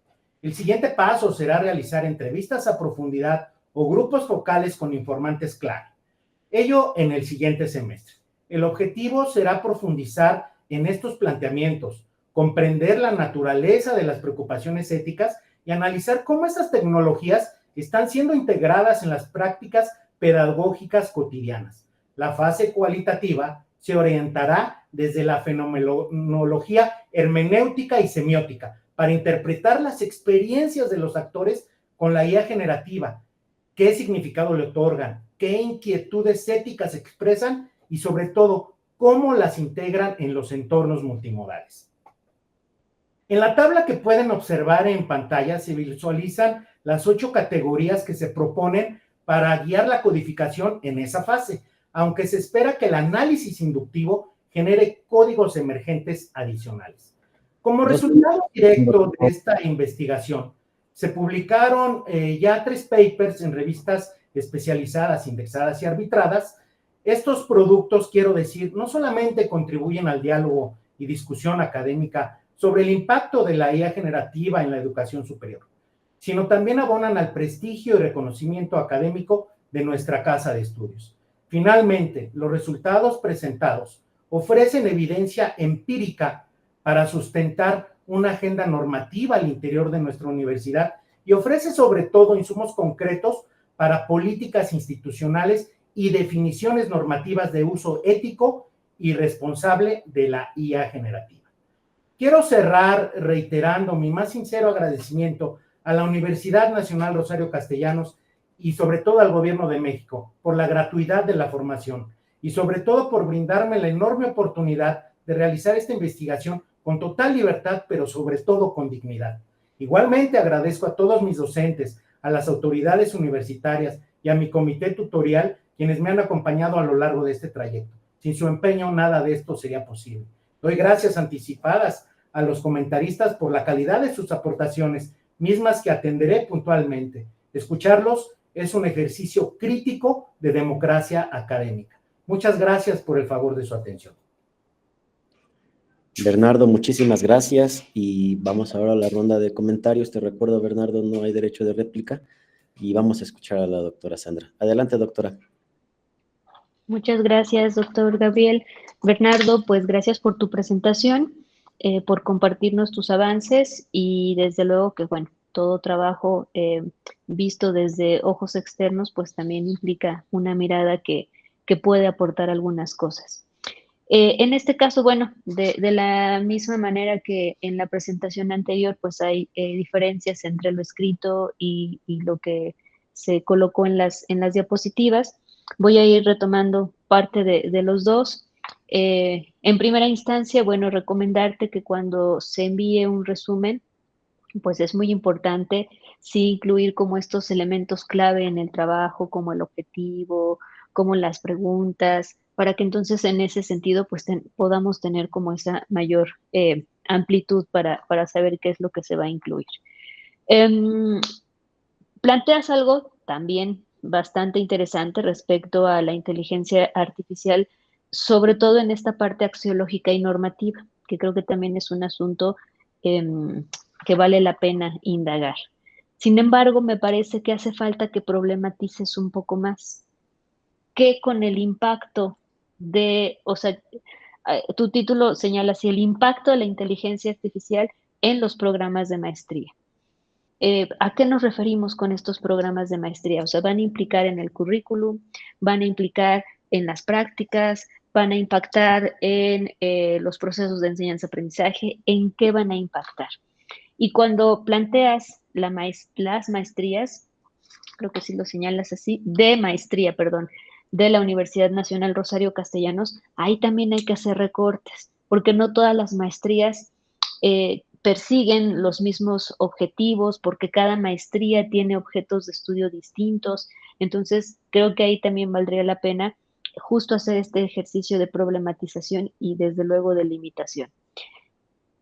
El siguiente paso será realizar entrevistas a profundidad o grupos focales con informantes clave. Ello en el siguiente semestre. El objetivo será profundizar en estos planteamientos, comprender la naturaleza de las preocupaciones éticas y analizar cómo estas tecnologías están siendo integradas en las prácticas pedagógicas cotidianas. La fase cualitativa se orientará desde la fenomenología hermenéutica y semiótica para interpretar las experiencias de los actores con la IA generativa, qué significado le otorgan, qué inquietudes éticas expresan y sobre todo cómo las integran en los entornos multimodales. En la tabla que pueden observar en pantalla se visualizan las 8 categorías que se proponen para guiar la codificación en esa fase, aunque se espera que el análisis inductivo genere códigos emergentes adicionales. Como resultado directo de esta investigación, se publicaron ya 3 papers en revistas especializadas, indexadas y arbitradas. Estos productos, quiero decir, no solamente contribuyen al diálogo y discusión académica sobre el impacto de la IA generativa en la educación superior, sino también abonan al prestigio y reconocimiento académico de nuestra casa de estudios. Finalmente, los resultados presentados ofrecen evidencia empírica para sustentar una agenda normativa al interior de nuestra universidad y ofrece sobre todo insumos concretos para políticas institucionales y definiciones normativas de uso ético y responsable de la IA generativa. Quiero cerrar reiterando mi más sincero agradecimiento a la Universidad Nacional Rosario Castellanos y sobre todo al Gobierno de México por la gratuidad de la formación y sobre todo por brindarme la enorme oportunidad de realizar esta investigación con total libertad, pero sobre todo con dignidad. Igualmente agradezco a todos mis docentes, a las autoridades universitarias y a mi comité tutorial, quienes me han acompañado a lo largo de este trayecto. Sin su empeño, nada de esto sería posible. Doy gracias anticipadas a los comentaristas por la calidad de sus aportaciones, mismas que atenderé puntualmente. Escucharlos es un ejercicio crítico de democracia académica. Muchas gracias por el favor de su atención. Bernardo, muchísimas gracias y vamos ahora a la ronda de comentarios. Te recuerdo, Bernardo, no hay derecho de réplica y vamos a escuchar a la doctora Sandra. Adelante, doctora. Muchas gracias, doctor Gabriel. Bernardo, pues gracias por tu presentación, por compartirnos tus avances y desde luego que, bueno, todo trabajo visto desde ojos externos, pues también implica una mirada que puede aportar algunas cosas. En este caso, bueno, de la misma manera que en la presentación anterior, pues hay diferencias entre lo escrito y lo que se colocó en las diapositivas. Voy a ir retomando parte de los dos. En primera instancia, bueno, recomendarte que cuando se envíe un resumen, pues es muy importante sí incluir como estos elementos clave en el trabajo, como el objetivo, como las preguntas, para que entonces en ese sentido pues podamos tener como esa mayor amplitud para saber qué es lo que se va a incluir. Planteas algo también bastante interesante respecto a la inteligencia artificial, sobre todo en esta parte axiológica y normativa, que creo que también es un asunto que vale la pena indagar. Sin embargo, me parece que hace falta que problematices un poco más, que con el impacto o sea, tu título señala así, el impacto de la inteligencia artificial en los programas de maestría. ¿A qué nos referimos con estos programas de maestría? O sea, van a implicar en el currículum, van a implicar en las prácticas, van a impactar en los procesos de enseñanza-aprendizaje, ¿en qué van a impactar? Y cuando planteas las maestrías, creo que sí lo señalas así, de maestría, perdón, de la Universidad Nacional Rosario Castellanos, ahí también hay que hacer recortes, porque no todas las maestrías persiguen los mismos objetivos, porque cada maestría tiene objetos de estudio distintos. Entonces, creo que ahí también valdría la pena justo hacer este ejercicio de problematización y desde luego de limitación.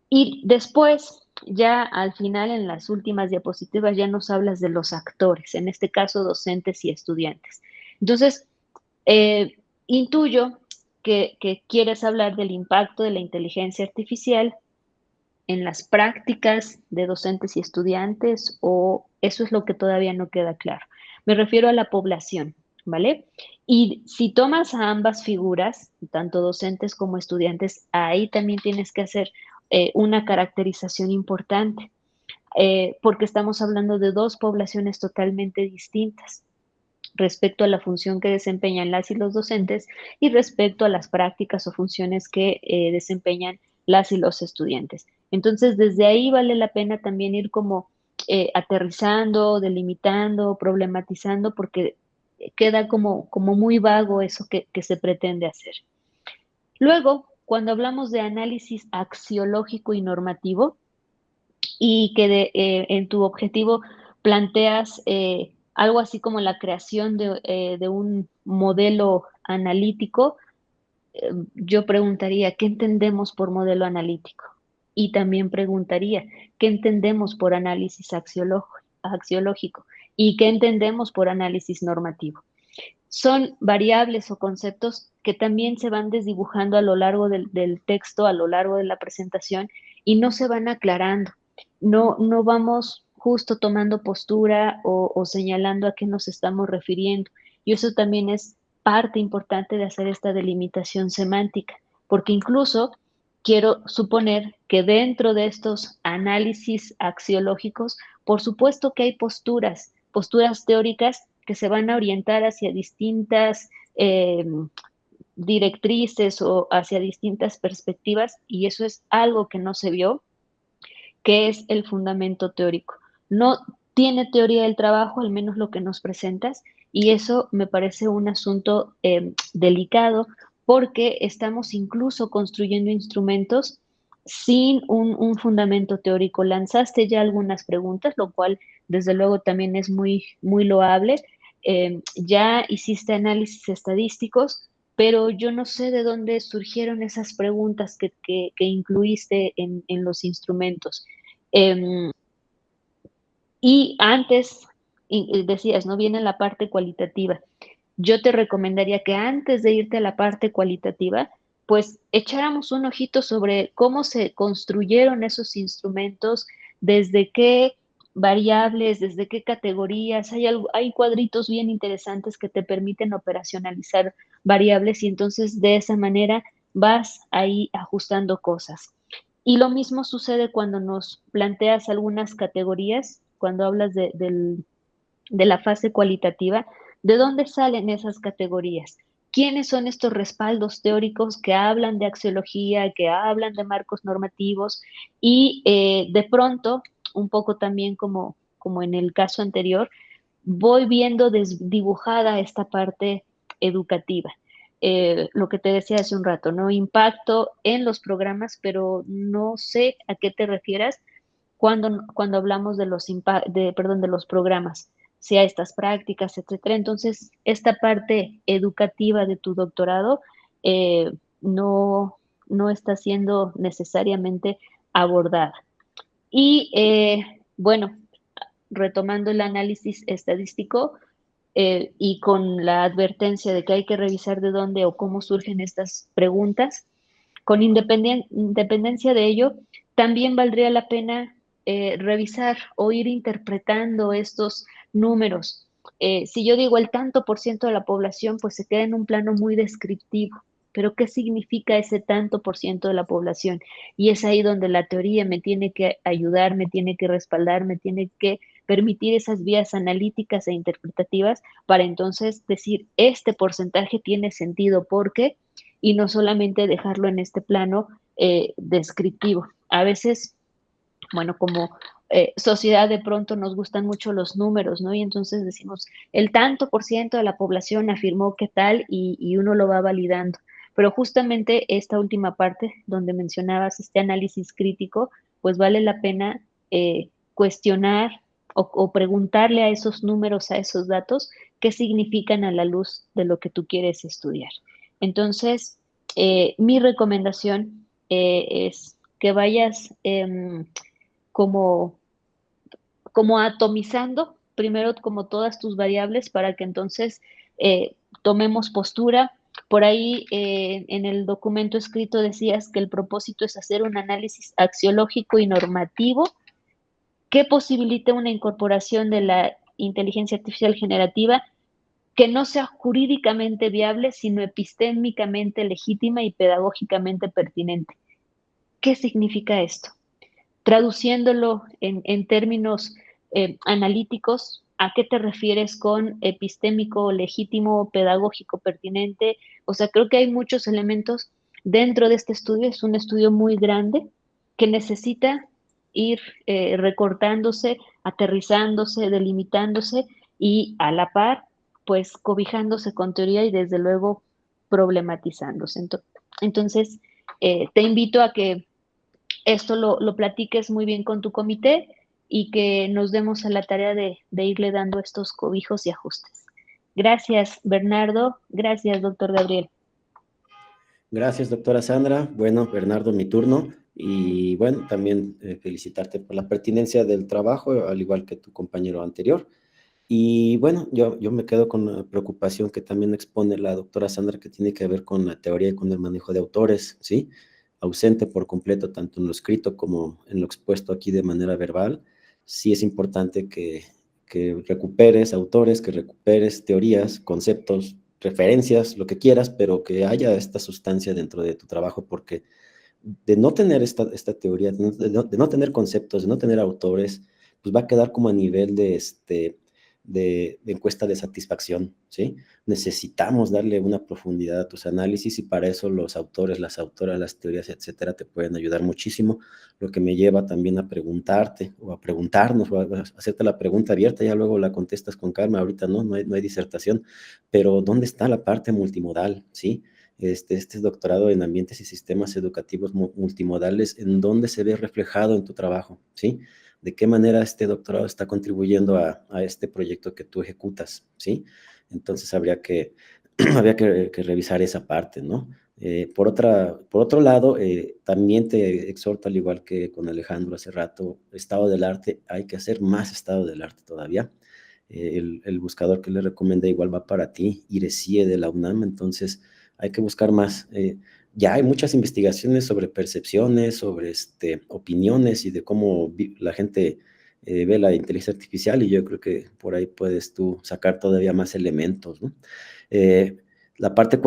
Y después, ya al final, en las últimas diapositivas, ya nos hablas de los actores, en este caso docentes y estudiantes. Entonces, intuyo que quieres hablar del impacto de la inteligencia artificial en las prácticas de docentes y estudiantes, o eso es lo que todavía no queda claro. Me refiero a la población, ¿vale? Y si tomas a ambas figuras, tanto docentes como estudiantes, ahí también tienes que hacer una caracterización importante, porque estamos hablando de dos poblaciones totalmente distintas respecto a la función que desempeñan las y los docentes y respecto a las prácticas o funciones que desempeñan las y los estudiantes. Entonces, desde ahí vale la pena también ir como aterrizando, delimitando, problematizando, porque queda como muy vago eso que se pretende hacer. Luego, cuando hablamos de análisis axiológico y normativo, y que en tu objetivo planteas algo así como la creación de un modelo analítico, yo preguntaría, ¿qué entendemos por modelo analítico? Y también preguntaría, ¿qué entendemos por análisis axiológico? ¿Y qué entendemos por análisis normativo? Son variables o conceptos que también se van desdibujando a lo largo del texto, a lo largo de la presentación, y no se van aclarando. No vamos justo tomando postura o señalando a qué nos estamos refiriendo. Y eso también es parte importante de hacer esta delimitación semántica, porque incluso quiero suponer que dentro de estos análisis axiológicos, por supuesto que hay posturas teóricas que se van a orientar hacia distintas directrices o hacia distintas perspectivas, y eso es algo que no se vio, que es el fundamento teórico. No tiene teoría del trabajo, al menos lo que nos presentas, y eso me parece un asunto delicado, porque estamos incluso construyendo instrumentos sin un fundamento teórico. Lanzaste ya algunas preguntas, lo cual desde luego también es muy, muy loable. Ya hiciste análisis estadísticos, pero yo no sé de dónde surgieron esas preguntas que incluiste en los instrumentos. Eh, y antes, decías, ¿no? Viene la parte cualitativa. Yo te recomendaría que antes de irte a la parte cualitativa, pues echáramos un ojito sobre cómo se construyeron esos instrumentos, desde qué variables, desde qué categorías. Hay cuadritos bien interesantes que te permiten operacionalizar variables y entonces de esa manera vas ahí ajustando cosas. Y lo mismo sucede cuando nos planteas algunas categorías, cuando hablas de la fase cualitativa. ¿De dónde salen esas categorías? ¿Quiénes son estos respaldos teóricos que hablan de axiología, que hablan de marcos normativos? Y de pronto, un poco también como en el caso anterior, voy viendo desdibujada esta parte educativa. Lo que te decía hace un rato, ¿no? Impacto en los programas, pero no sé a qué te refieras cuando hablamos de los programas, sea estas prácticas, etcétera. Entonces, esta parte educativa de tu doctorado eh, no, no está siendo necesariamente abordada. Y bueno, retomando el análisis estadístico y con la advertencia de que hay que revisar de dónde o cómo surgen estas preguntas, con independencia de ello, también valdría la pena revisar o ir interpretando estos números. Si yo digo el tanto por ciento de la población, pues se queda en un plano muy descriptivo. Pero ¿qué significa ese tanto por ciento de la población? Y es ahí donde la teoría me tiene que ayudar, me tiene que respaldar, me tiene que permitir esas vías analíticas e interpretativas para entonces decir, este porcentaje tiene sentido porque, y no solamente dejarlo en este plano descriptivo. A veces, bueno, como sociedad de pronto nos gustan mucho los números, ¿no? Y entonces decimos, el tanto por ciento de la población afirmó que tal y uno lo va validando. Pero justamente esta última parte donde mencionabas este análisis crítico, pues vale la pena cuestionar o preguntarle a esos números, a esos datos, qué significan a la luz de lo que tú quieres estudiar. Entonces, mi recomendación es que vayas como, como atomizando primero como todas tus variables para que entonces tomemos postura. Por ahí en el documento escrito decías que el propósito es hacer un análisis axiológico y normativo que posibilite una incorporación de la inteligencia artificial generativa que no sea jurídicamente viable, sino epistémicamente legítima y pedagógicamente pertinente. ¿Qué significa esto? Traduciéndolo en términos analíticos, ¿a qué te refieres con epistémico, legítimo, pedagógico, pertinente? O sea, creo que hay muchos elementos dentro de este estudio. Es un estudio muy grande que necesita ir recortándose, aterrizándose, delimitándose y a la par, pues cobijándose con teoría y desde luego problematizándose. Entonces, te invito a que esto lo platiques muy bien con tu comité y que nos demos a la tarea de irle dando estos cobijos y ajustes. Gracias, Bernardo. Gracias, doctor Gabriel. Gracias, doctora Sandra. Bueno, Bernardo, mi turno. Y bueno, también felicitarte por la pertinencia del trabajo, al igual que tu compañero anterior. Y bueno, yo me quedo con la preocupación que también expone la doctora Sandra, que tiene que ver con la teoría y con el manejo de autores, ¿sí? Ausente por completo, tanto en lo escrito como en lo expuesto aquí de manera verbal. Sí es importante que recuperes autores, que recuperes teorías, conceptos, referencias, lo que quieras, pero que haya esta sustancia dentro de tu trabajo, porque de no tener esta teoría, de no tener conceptos, de no tener autores, pues va a quedar como a nivel de encuesta de satisfacción, ¿sí? Necesitamos darle una profundidad a tus análisis y para eso los autores, las autoras, las teorías, etcétera, te pueden ayudar muchísimo, lo que me lleva también a preguntarte o a preguntarnos o a hacerte la pregunta abierta, ya luego la contestas con calma, ahorita no hay disertación, pero ¿dónde está la parte multimodal, sí? Este doctorado en ambientes y sistemas educativos multimodales, ¿en dónde se ve reflejado en tu trabajo? ¿Sí? ¿De qué manera este doctorado está contribuyendo a este proyecto que tú ejecutas? ¿Sí? Entonces habría que, habría que revisar esa parte, ¿no? Por otro lado, también te exhorto, al igual que con Alejandro hace rato, estado del arte, hay que hacer más estado del arte todavía. El buscador que le recomendé igual va para ti, IRECIE de la UNAM, entonces hay que buscar más. Ya hay muchas investigaciones sobre percepciones, sobre opiniones y de cómo la gente ve la inteligencia artificial y yo creo que por ahí puedes tú sacar todavía más elementos, ¿no? Eh, la parte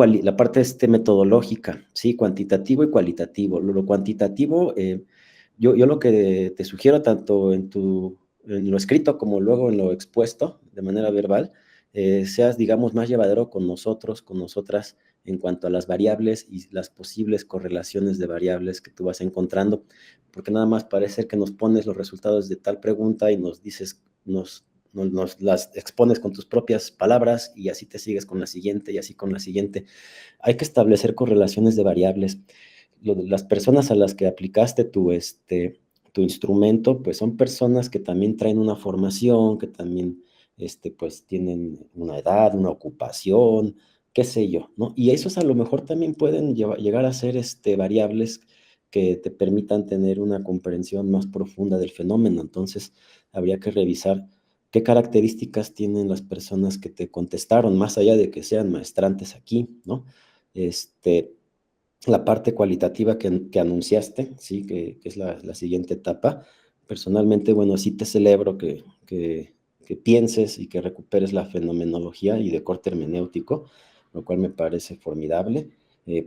metodológica, ¿sí? Cuantitativo y cualitativo. Lo cuantitativo, yo lo que te sugiero tanto en lo escrito como luego en lo expuesto de manera verbal, seas, digamos, más llevadero con nosotros, con nosotras, en cuanto a las variables y las posibles correlaciones de variables que tú vas encontrando, porque nada más parece que nos pones los resultados de tal pregunta y nos dices, nos las expones con tus propias palabras y así te sigues con la siguiente y así con la siguiente. Hay que establecer correlaciones de variables. Las personas a las que aplicaste tu instrumento, pues son personas que también traen una formación, que también pues tienen una edad, una ocupación, qué sé yo, ¿no? Y esos a lo mejor también pueden llegar a ser variables que te permitan tener una comprensión más profunda del fenómeno. Entonces, habría que revisar qué características tienen las personas que te contestaron, más allá de que sean maestrantes aquí, ¿no? La parte cualitativa que anunciaste, ¿sí? Que es la siguiente etapa. Personalmente, bueno, sí te celebro que pienses y que recuperes la fenomenología y de corte hermenéutico, lo cual me parece formidable.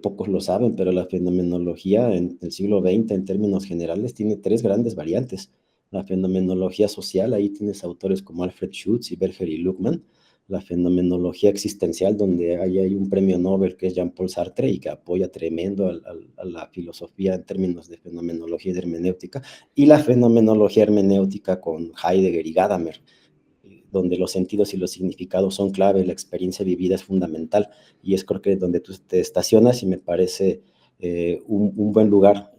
Pocos lo saben, pero la fenomenología en el siglo XX, en términos generales, tiene tres grandes variantes. La fenomenología social, ahí tienes autores como Alfred Schutz y Berger y Luhmann. La fenomenología existencial, donde hay un premio Nobel que es Jean-Paul Sartre y que apoya tremendo a la filosofía en términos de fenomenología y de hermenéutica, y la fenomenología hermenéutica con Heidegger y Gadamer, donde los sentidos y los significados son clave, la experiencia vivida es fundamental, y es creo que donde tú te estacionas y me parece un buen lugar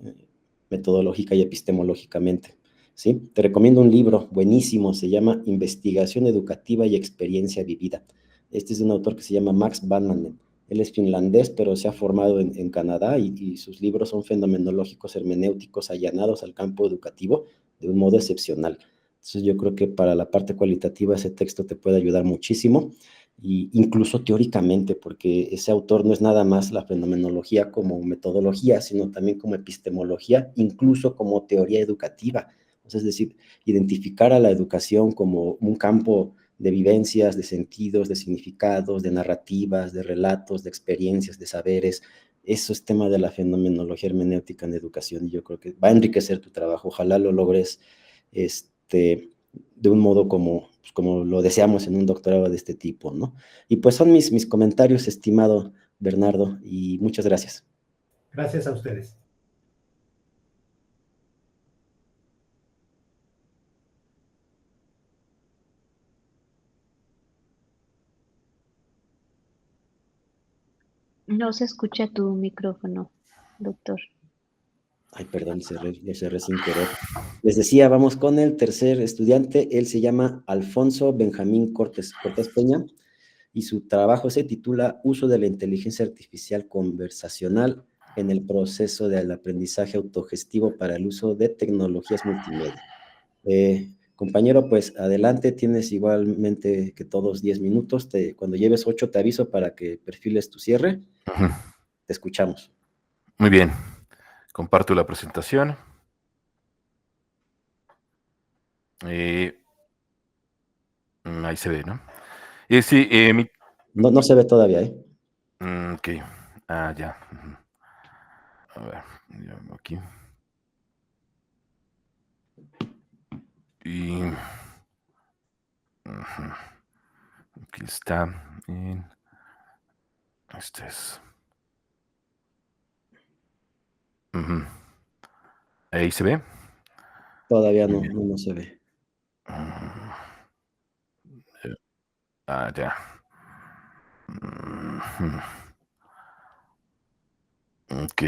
metodológica y epistemológicamente. ¿Sí? Te recomiendo un libro buenísimo, se llama Investigación Educativa y Experiencia Vivida. Este es de un autor que se llama Max Banmanen. Él es finlandés, pero se ha formado en Canadá y sus libros son fenomenológicos, hermenéuticos, allanados al campo educativo de un modo excepcional. Entonces yo creo que para la parte cualitativa ese texto te puede ayudar muchísimo, y incluso teóricamente, porque ese autor no es nada más la fenomenología como metodología, sino también como epistemología, incluso como teoría educativa. Es decir, identificar a la educación como un campo de vivencias, de sentidos, de significados, de narrativas, de relatos, de experiencias, de saberes. Eso es tema de la fenomenología hermenéutica en educación y yo creo que va a enriquecer tu trabajo. Ojalá lo logres de un modo como lo deseamos en un doctorado de este tipo, ¿no? Y pues son mis comentarios, estimado Bernardo, y muchas gracias. Gracias a ustedes. No se escucha tu micrófono, doctor. Ay, perdón, lo cerré sin querer. Les decía, vamos con el tercer estudiante. Él se llama Alfonso Benjamín Cortés Peña. y su trabajo se titula Uso de la inteligencia artificial conversacional en el proceso del aprendizaje autogestivo para el uso de tecnologías multimedia. Compañero, pues adelante, tienes igualmente que todos 10 minutos. Cuando lleves 8 te aviso para que perfiles tu cierre. Te escuchamos. Muy bien, comparto la presentación. Ahí se ve, ¿no? Sí, No se ve todavía, ¿eh? Ok, ya. A ver, ya aquí. Y aquí está. Este es. Ahí se ve. Todavía no se ve. Ya. Ok.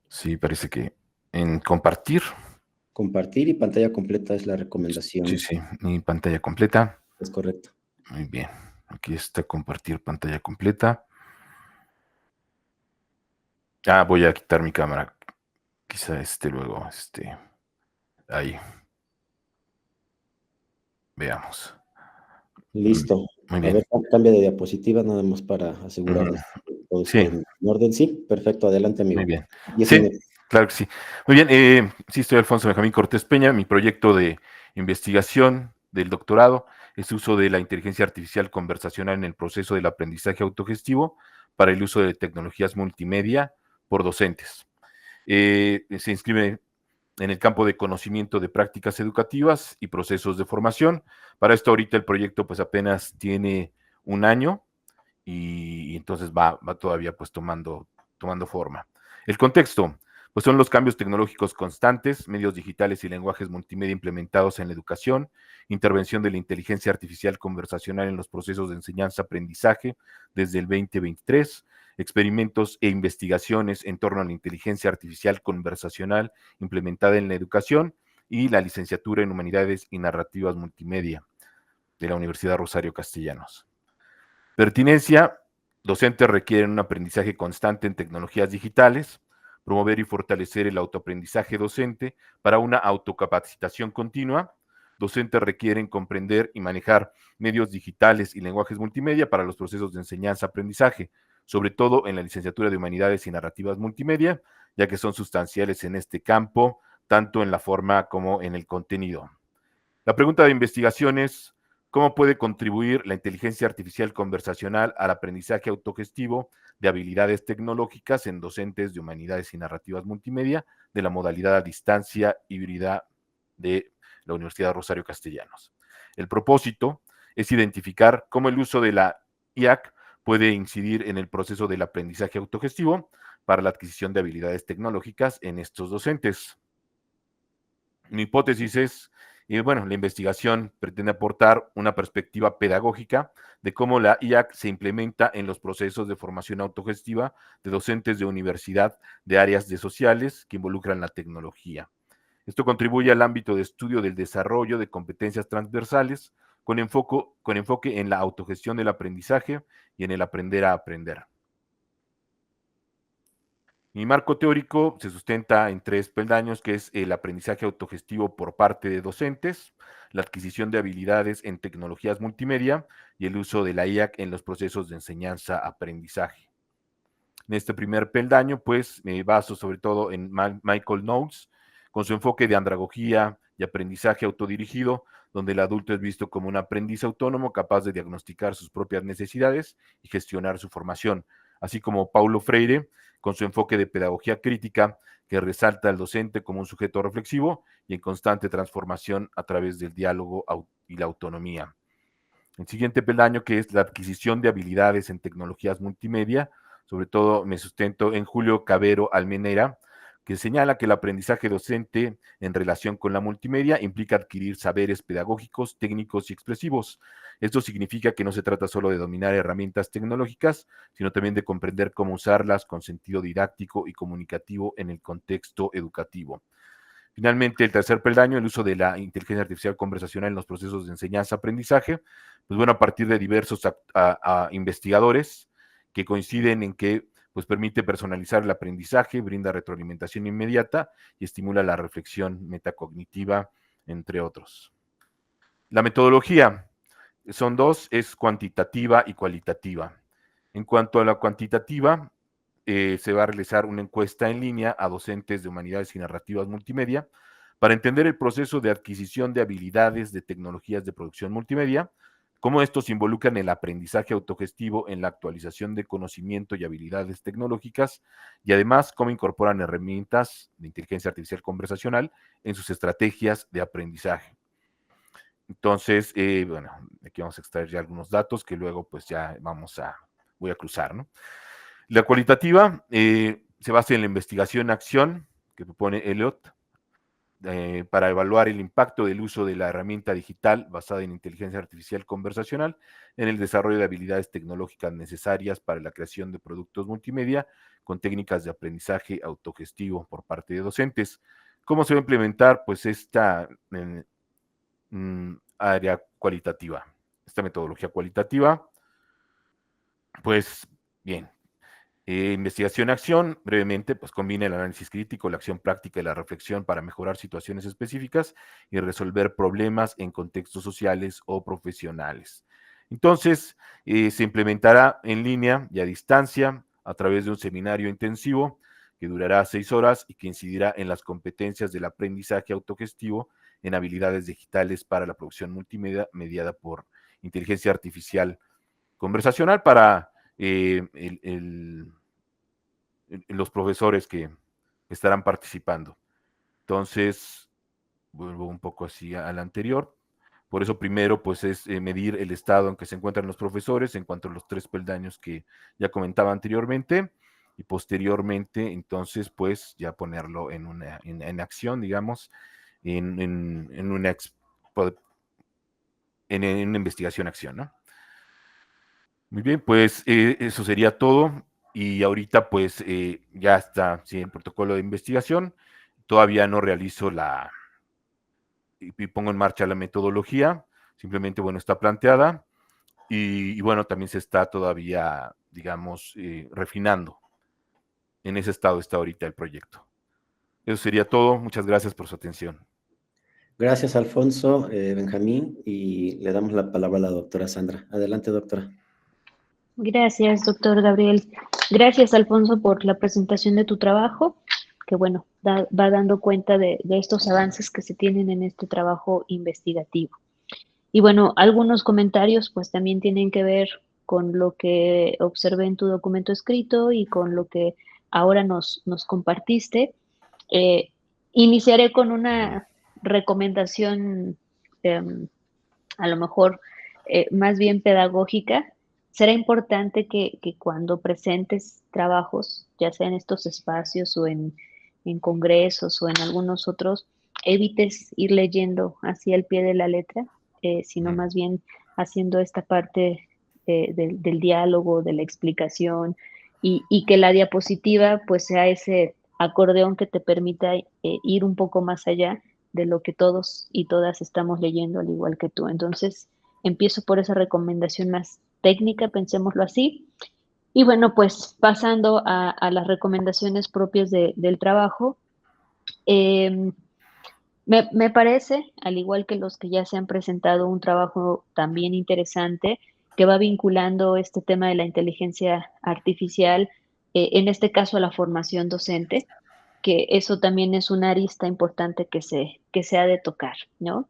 Sí, parece que en compartir. Compartir y pantalla completa es la recomendación. Sí, mi pantalla completa. Es correcto. Muy bien. Aquí está compartir pantalla completa. Voy a quitar mi cámara. Quizá luego, ahí. Veamos. Listo. Muy bien. A ver, cambia de diapositiva nada más para asegurarnos que todo esté en orden. Sí, perfecto. Adelante, amigo. Muy bien. 10 Sí, minutos. claro que sí. Muy bien. Sí, estoy Alfonso Benjamín Cortés Peña. Mi proyecto de investigación del doctorado es uso de la inteligencia artificial conversacional en el proceso del aprendizaje autogestivo para el uso de tecnologías multimedia por docentes. Se inscribe en el campo de conocimiento de prácticas educativas y procesos de formación. Para esto ahorita el proyecto pues apenas tiene un año y entonces va todavía pues tomando forma. El contexto, pues son los cambios tecnológicos constantes, medios digitales y lenguajes multimedia implementados en la educación, intervención de la inteligencia artificial conversacional en los procesos de enseñanza-aprendizaje desde el 2023, experimentos e investigaciones en torno a la inteligencia artificial conversacional implementada en la educación y la licenciatura en Humanidades y Narrativas Multimedia de la Universidad Rosario Castellanos. Pertinencia, docentes requieren un aprendizaje constante en tecnologías digitales, promover y fortalecer el autoaprendizaje docente para una autocapacitación continua. Docentes requieren comprender y manejar medios digitales y lenguajes multimedia para los procesos de enseñanza-aprendizaje, sobre todo en la licenciatura de Humanidades y Narrativas Multimedia, ya que son sustanciales en este campo, tanto en la forma como en el contenido. La pregunta de investigación es: ¿cómo puede contribuir la inteligencia artificial conversacional al aprendizaje autogestivo de habilidades tecnológicas en docentes de Humanidades y Narrativas Multimedia de la modalidad a distancia híbrida de la Universidad Rosario Castellanos? El propósito es identificar cómo el uso de la IAC puede incidir en el proceso del aprendizaje autogestivo para la adquisición de habilidades tecnológicas en estos docentes. Mi hipótesis es, la investigación pretende aportar una perspectiva pedagógica de cómo la IAC se implementa en los procesos de formación autogestiva de docentes de universidad de áreas de sociales que involucran la tecnología. Esto contribuye al ámbito de estudio del desarrollo de competencias transversales con enfoque en la autogestión del aprendizaje y en el aprender a aprender. Mi marco teórico se sustenta en 3 peldaños, que es el aprendizaje autogestivo por parte de docentes, la adquisición de habilidades en tecnologías multimedia y el uso de la IAC en los procesos de enseñanza-aprendizaje. En este primer peldaño, pues, me baso sobre todo en Michael Knowles, con su enfoque de andragogía y aprendizaje autodirigido, donde el adulto es visto como un aprendiz autónomo capaz de diagnosticar sus propias necesidades y gestionar su formación, así como Paulo Freire, con su enfoque de pedagogía crítica, que resalta al docente como un sujeto reflexivo y en constante transformación a través del diálogo y la autonomía. El siguiente peldaño, que es la adquisición de habilidades en tecnologías multimedia, sobre todo me sustento en Julio Cabero Almenera, que señala que el aprendizaje docente en relación con la multimedia implica adquirir saberes pedagógicos, técnicos y expresivos. Esto significa que no se trata solo de dominar herramientas tecnológicas, sino también de comprender cómo usarlas con sentido didáctico y comunicativo en el contexto educativo. Finalmente, el tercer peldaño, el uso de la inteligencia artificial conversacional en los procesos de enseñanza-aprendizaje. Pues bueno, a partir de diversos investigadores que coinciden en que pues permite personalizar el aprendizaje, brinda retroalimentación inmediata y estimula la reflexión metacognitiva, entre otros. La metodología son dos, es cuantitativa y cualitativa. En cuanto a la cuantitativa, se va a realizar una encuesta en línea a docentes de humanidades y narrativas multimedia para entender el proceso de adquisición de habilidades de tecnologías de producción multimedia, cómo estos involucran el aprendizaje autogestivo en la actualización de conocimiento y habilidades tecnológicas, y además cómo incorporan herramientas de inteligencia artificial conversacional en sus estrategias de aprendizaje. Entonces, bueno, aquí vamos a extraer ya algunos datos que luego pues ya voy a cruzar, ¿no? La cualitativa se basa en la investigación-acción que propone Elliott para evaluar el impacto del uso de la herramienta digital basada en inteligencia artificial conversacional en el desarrollo de habilidades tecnológicas necesarias para la creación de productos multimedia con técnicas de aprendizaje autogestivo por parte de docentes. ¿Cómo se va a implementar pues esta área cualitativa, esta metodología cualitativa? Pues bien, investigación-acción, brevemente, pues combina el análisis crítico, la acción práctica y la reflexión para mejorar situaciones específicas y resolver problemas en contextos sociales o profesionales. Entonces, se implementará en línea y a distancia a través de un seminario intensivo que durará 6 horas y que incidirá en las competencias del aprendizaje autogestivo en habilidades digitales para la producción multimedia mediada por inteligencia artificial conversacional para los profesores que estarán participando. Entonces, vuelvo un poco así al anterior. Por eso primero, pues, es medir el estado en que se encuentran los profesores en cuanto a los 3 peldaños que ya comentaba anteriormente, y posteriormente, entonces, pues, ya ponerlo en acción, digamos, en una investigación-acción, ¿no? Muy bien, pues eso sería todo. Y ahorita pues ya está el protocolo de investigación. Todavía no realizo y pongo en marcha la metodología. Simplemente, bueno, está planteada. Y bueno, también se está todavía, digamos, refinando. En ese estado está ahorita el proyecto. Eso sería todo. Muchas gracias por su atención. Gracias, Alfonso, Benjamín, y le damos la palabra a la doctora Sandra. Adelante, doctora. Gracias, doctor Gabriel. Gracias, Alfonso, por la presentación de tu trabajo, que bueno, va dando cuenta de estos avances que se tienen en este trabajo investigativo. Y bueno, algunos comentarios pues también tienen que ver con lo que observé en tu documento escrito y con lo que ahora nos compartiste. Iniciaré con una recomendación a lo mejor más bien pedagógica. Será importante que cuando presentes trabajos, ya sea en estos espacios o en congresos o en algunos otros, evites ir leyendo así al pie de la letra, sino más bien haciendo esta parte del diálogo, de la explicación, y que la diapositiva pues sea ese acordeón que te permita ir un poco más allá de lo que todos y todas estamos leyendo al igual que tú. Entonces, empiezo por esa recomendación más técnica, pensémoslo así. Y bueno, pues pasando a las recomendaciones propias del trabajo, me parece, al igual que los que ya se han presentado, un trabajo también interesante que va vinculando este tema de la inteligencia artificial, en este caso a la formación docente, que eso también es una arista importante que se ha de tocar, ¿no?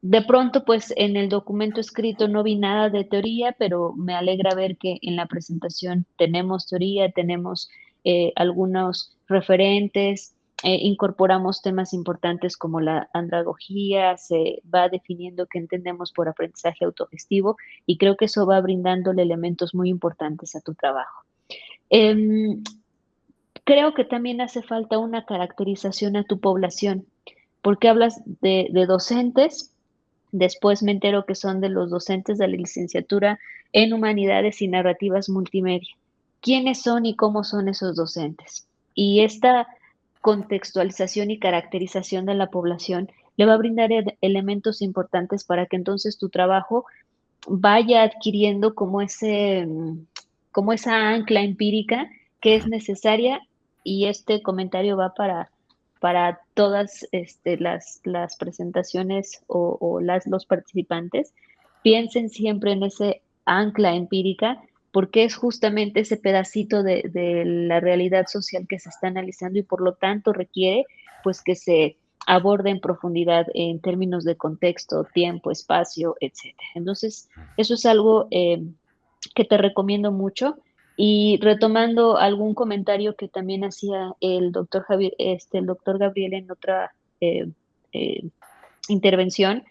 De pronto, pues en el documento escrito no vi nada de teoría, pero me alegra ver que en la presentación tenemos teoría, tenemos algunos referentes, incorporamos temas importantes como la andragogía, se va definiendo qué entendemos por aprendizaje autogestivo y creo que eso va brindándole elementos muy importantes a tu trabajo. Creo que también hace falta una caracterización a tu población, porque hablas de docentes. Después me entero que son de los docentes de la licenciatura en Humanidades y Narrativas Multimedia. ¿Quiénes son y cómo son esos docentes? Y esta contextualización y caracterización de la población le va a brindar elementos importantes para que entonces tu trabajo vaya adquiriendo como esa ancla empírica que es necesaria, y este comentario va para todas las presentaciones o los participantes. Piensen siempre en ese ancla empírica, porque es justamente ese pedacito de la realidad social que se está analizando y por lo tanto requiere pues que se aborde en profundidad en términos de contexto, tiempo, espacio, etc. Entonces, eso es algo que te recomiendo mucho. Y retomando algún comentario que también hacía el doctor Gabriel en otra eh, eh, intervención,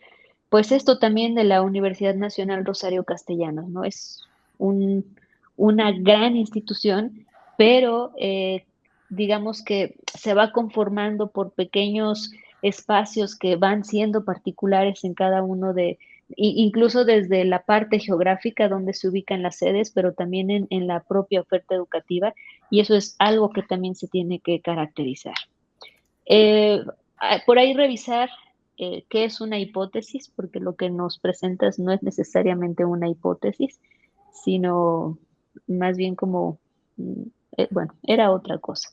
pues esto también de la Universidad Nacional Rosario Castellanos, ¿no? Es una gran institución, pero digamos que se va conformando por pequeños espacios que van siendo particulares en cada uno incluso desde la parte geográfica donde se ubican las sedes, pero también en la propia oferta educativa, y eso es algo que también se tiene que caracterizar. Por ahí revisar qué es una hipótesis, porque lo que nos presentas no es necesariamente una hipótesis, sino más bien como, bueno, era otra cosa.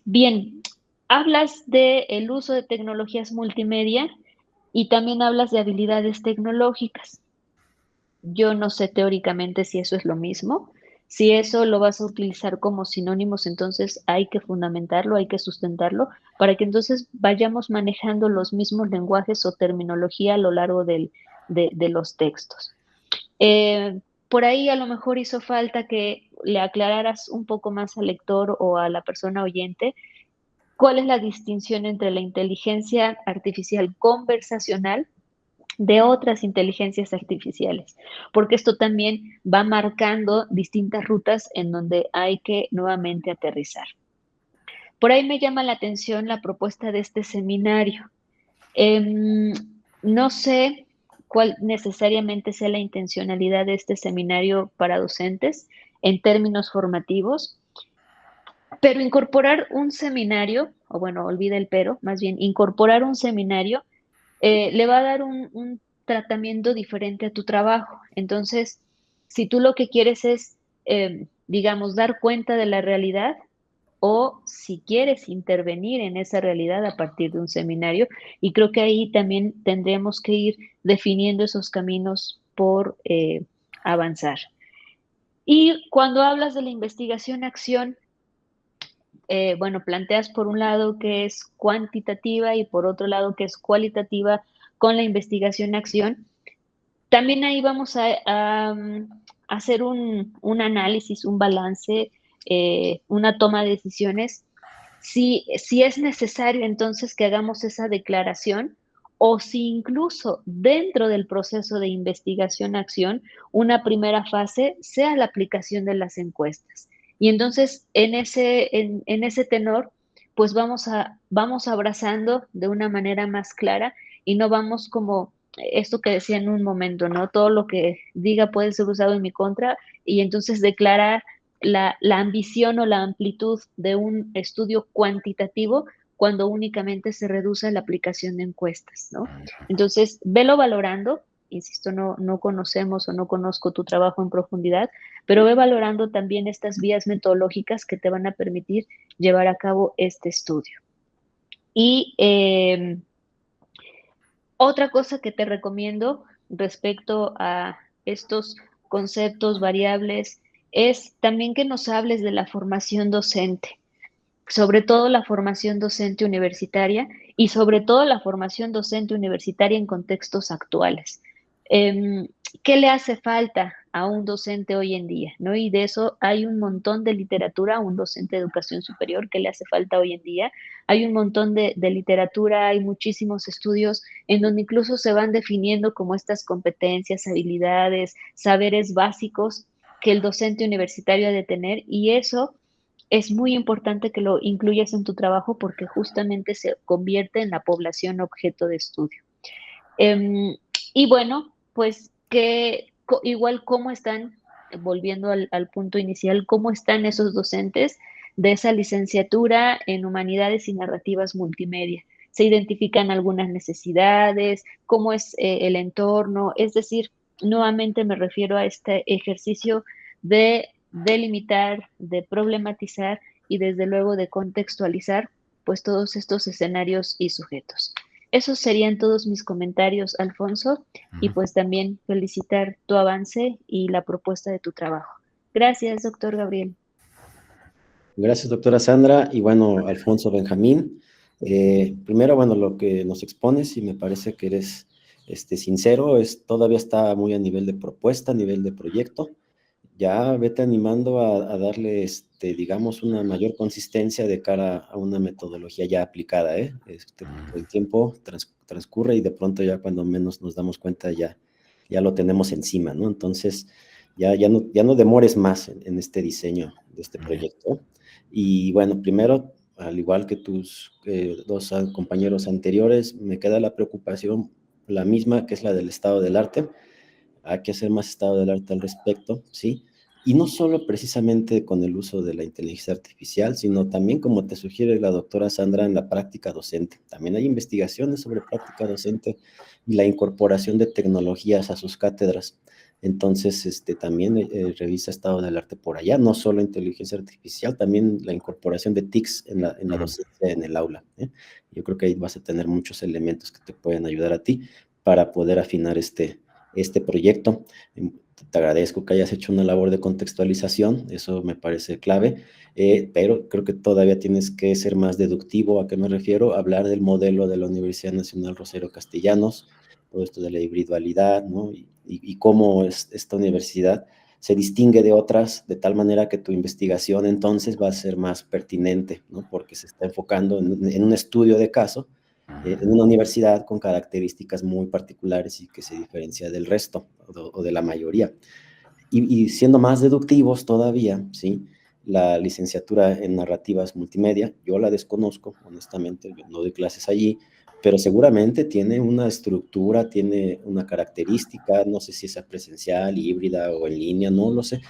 Bien, hablas del uso de tecnologías multimedia y también hablas de habilidades tecnológicas. Yo no sé teóricamente si eso es lo mismo. Si eso lo vas a utilizar como sinónimos, entonces hay que fundamentarlo, hay que sustentarlo, para que entonces vayamos manejando los mismos lenguajes o terminología a lo largo de los textos. Por ahí a lo mejor hizo falta que le aclararas un poco más al lector o a la persona oyente cuál es la distinción entre la inteligencia artificial conversacional de otras inteligencias artificiales, porque esto también va marcando distintas rutas en donde hay que nuevamente aterrizar. Por ahí me llama la atención la propuesta de este seminario. No sé cuál necesariamente sea la intencionalidad de este seminario para docentes en términos formativos, pero incorporar un seminario, o bueno, olvida el pero, más bien incorporar un seminario le va a dar un tratamiento diferente a tu trabajo. Entonces, si tú lo que quieres es, digamos, dar cuenta de la realidad, o si quieres intervenir en esa realidad a partir de un seminario, y creo que ahí también tendremos que ir definiendo esos caminos por avanzar. Y cuando hablas de la investigación-acción, bueno, planteas por un lado que es cuantitativa y por otro lado que es cualitativa con la investigación-acción. También ahí vamos a hacer un análisis, un balance, una toma de decisiones, si es necesario entonces que hagamos esa declaración, o si incluso dentro del proceso de investigación-acción, una primera fase sea la aplicación de las encuestas. Y entonces en ese tenor, pues vamos abrazando de una manera más clara y no vamos como esto que decía en un momento, ¿no? Todo lo que diga puede ser usado en mi contra, y entonces declarar la ambición o la amplitud de un estudio cuantitativo cuando únicamente se reduce a la aplicación de encuestas, ¿no? Entonces, velo valorando. Insisto, no conocemos o no conozco tu trabajo en profundidad, pero ve valorando también estas vías metodológicas que te van a permitir llevar a cabo este estudio. Y otra cosa que te recomiendo respecto a estos conceptos variables es también que nos hables de la formación docente, sobre todo la formación docente universitaria y sobre todo la formación docente universitaria en contextos actuales. ¿Qué le hace falta a un docente hoy en día? ¿No? Y de eso hay un montón de literatura, a un docente de educación superior, ¿qué le hace falta hoy en día? Hay un montón de literatura, hay muchísimos estudios en donde incluso se van definiendo como estas competencias, habilidades, saberes básicos que el docente universitario ha de tener, y eso es muy importante que lo incluyas en tu trabajo porque justamente se convierte en la población objeto de estudio. Y bueno, pues igual cómo están, volviendo al punto inicial, cómo están esos docentes de esa licenciatura en Humanidades y Narrativas Multimedia. Se identifican algunas necesidades, cómo es el entorno, es decir, nuevamente me refiero a este ejercicio de delimitar, de problematizar y desde luego de contextualizar pues todos estos escenarios y sujetos. Esos serían todos mis comentarios, Alfonso, y pues también felicitar tu avance y la propuesta de tu trabajo. Gracias, doctor Gabriel. Gracias, doctora Sandra. Y bueno, Alfonso Benjamín, primero, bueno, lo que nos expones y me parece que eres sincero, todavía está muy a nivel de propuesta, a nivel de proyecto. Ya vete animando a darle, digamos, una mayor consistencia de cara a una metodología ya aplicada, ¿eh? El tiempo transcurre y de pronto ya cuando menos nos damos cuenta ya lo tenemos encima, ¿no? Entonces, ya no demores más en este diseño de este proyecto. Y bueno, primero, al igual que tus dos compañeros anteriores, me queda la preocupación, la misma, que es la del estado del arte. Hay que hacer más estado del arte al respecto, ¿sí? Y no solo precisamente con el uso de la inteligencia artificial, sino también, como te sugiere la doctora Sandra, en la práctica docente. También hay investigaciones sobre práctica docente y la incorporación de tecnologías a sus cátedras. Entonces, también revisa estado del arte por allá, no solo inteligencia artificial, también la incorporación de TICs en la docencia en el aula, ¿eh? Yo creo que ahí vas a tener muchos elementos que te pueden ayudar a ti para poder afinar este proyecto. Te agradezco que hayas hecho una labor de contextualización, eso me parece clave, pero creo que todavía tienes que ser más deductivo. ¿A qué me refiero? Hablar del modelo de la Universidad Nacional Rosario Castellanos, todo esto de la individualidad, ¿no? Y cómo esta universidad se distingue de otras, de tal manera que tu investigación entonces va a ser más pertinente, ¿no? Porque se está enfocando en un estudio de caso, en una universidad con características muy particulares y que se diferencia del resto o de la mayoría. Y siendo más deductivos todavía, ¿sí? La licenciatura en narrativas multimedia, yo la desconozco, honestamente, yo no doy clases allí, pero seguramente tiene una estructura, tiene una característica, no sé si es presencial, híbrida o en línea, no lo sé.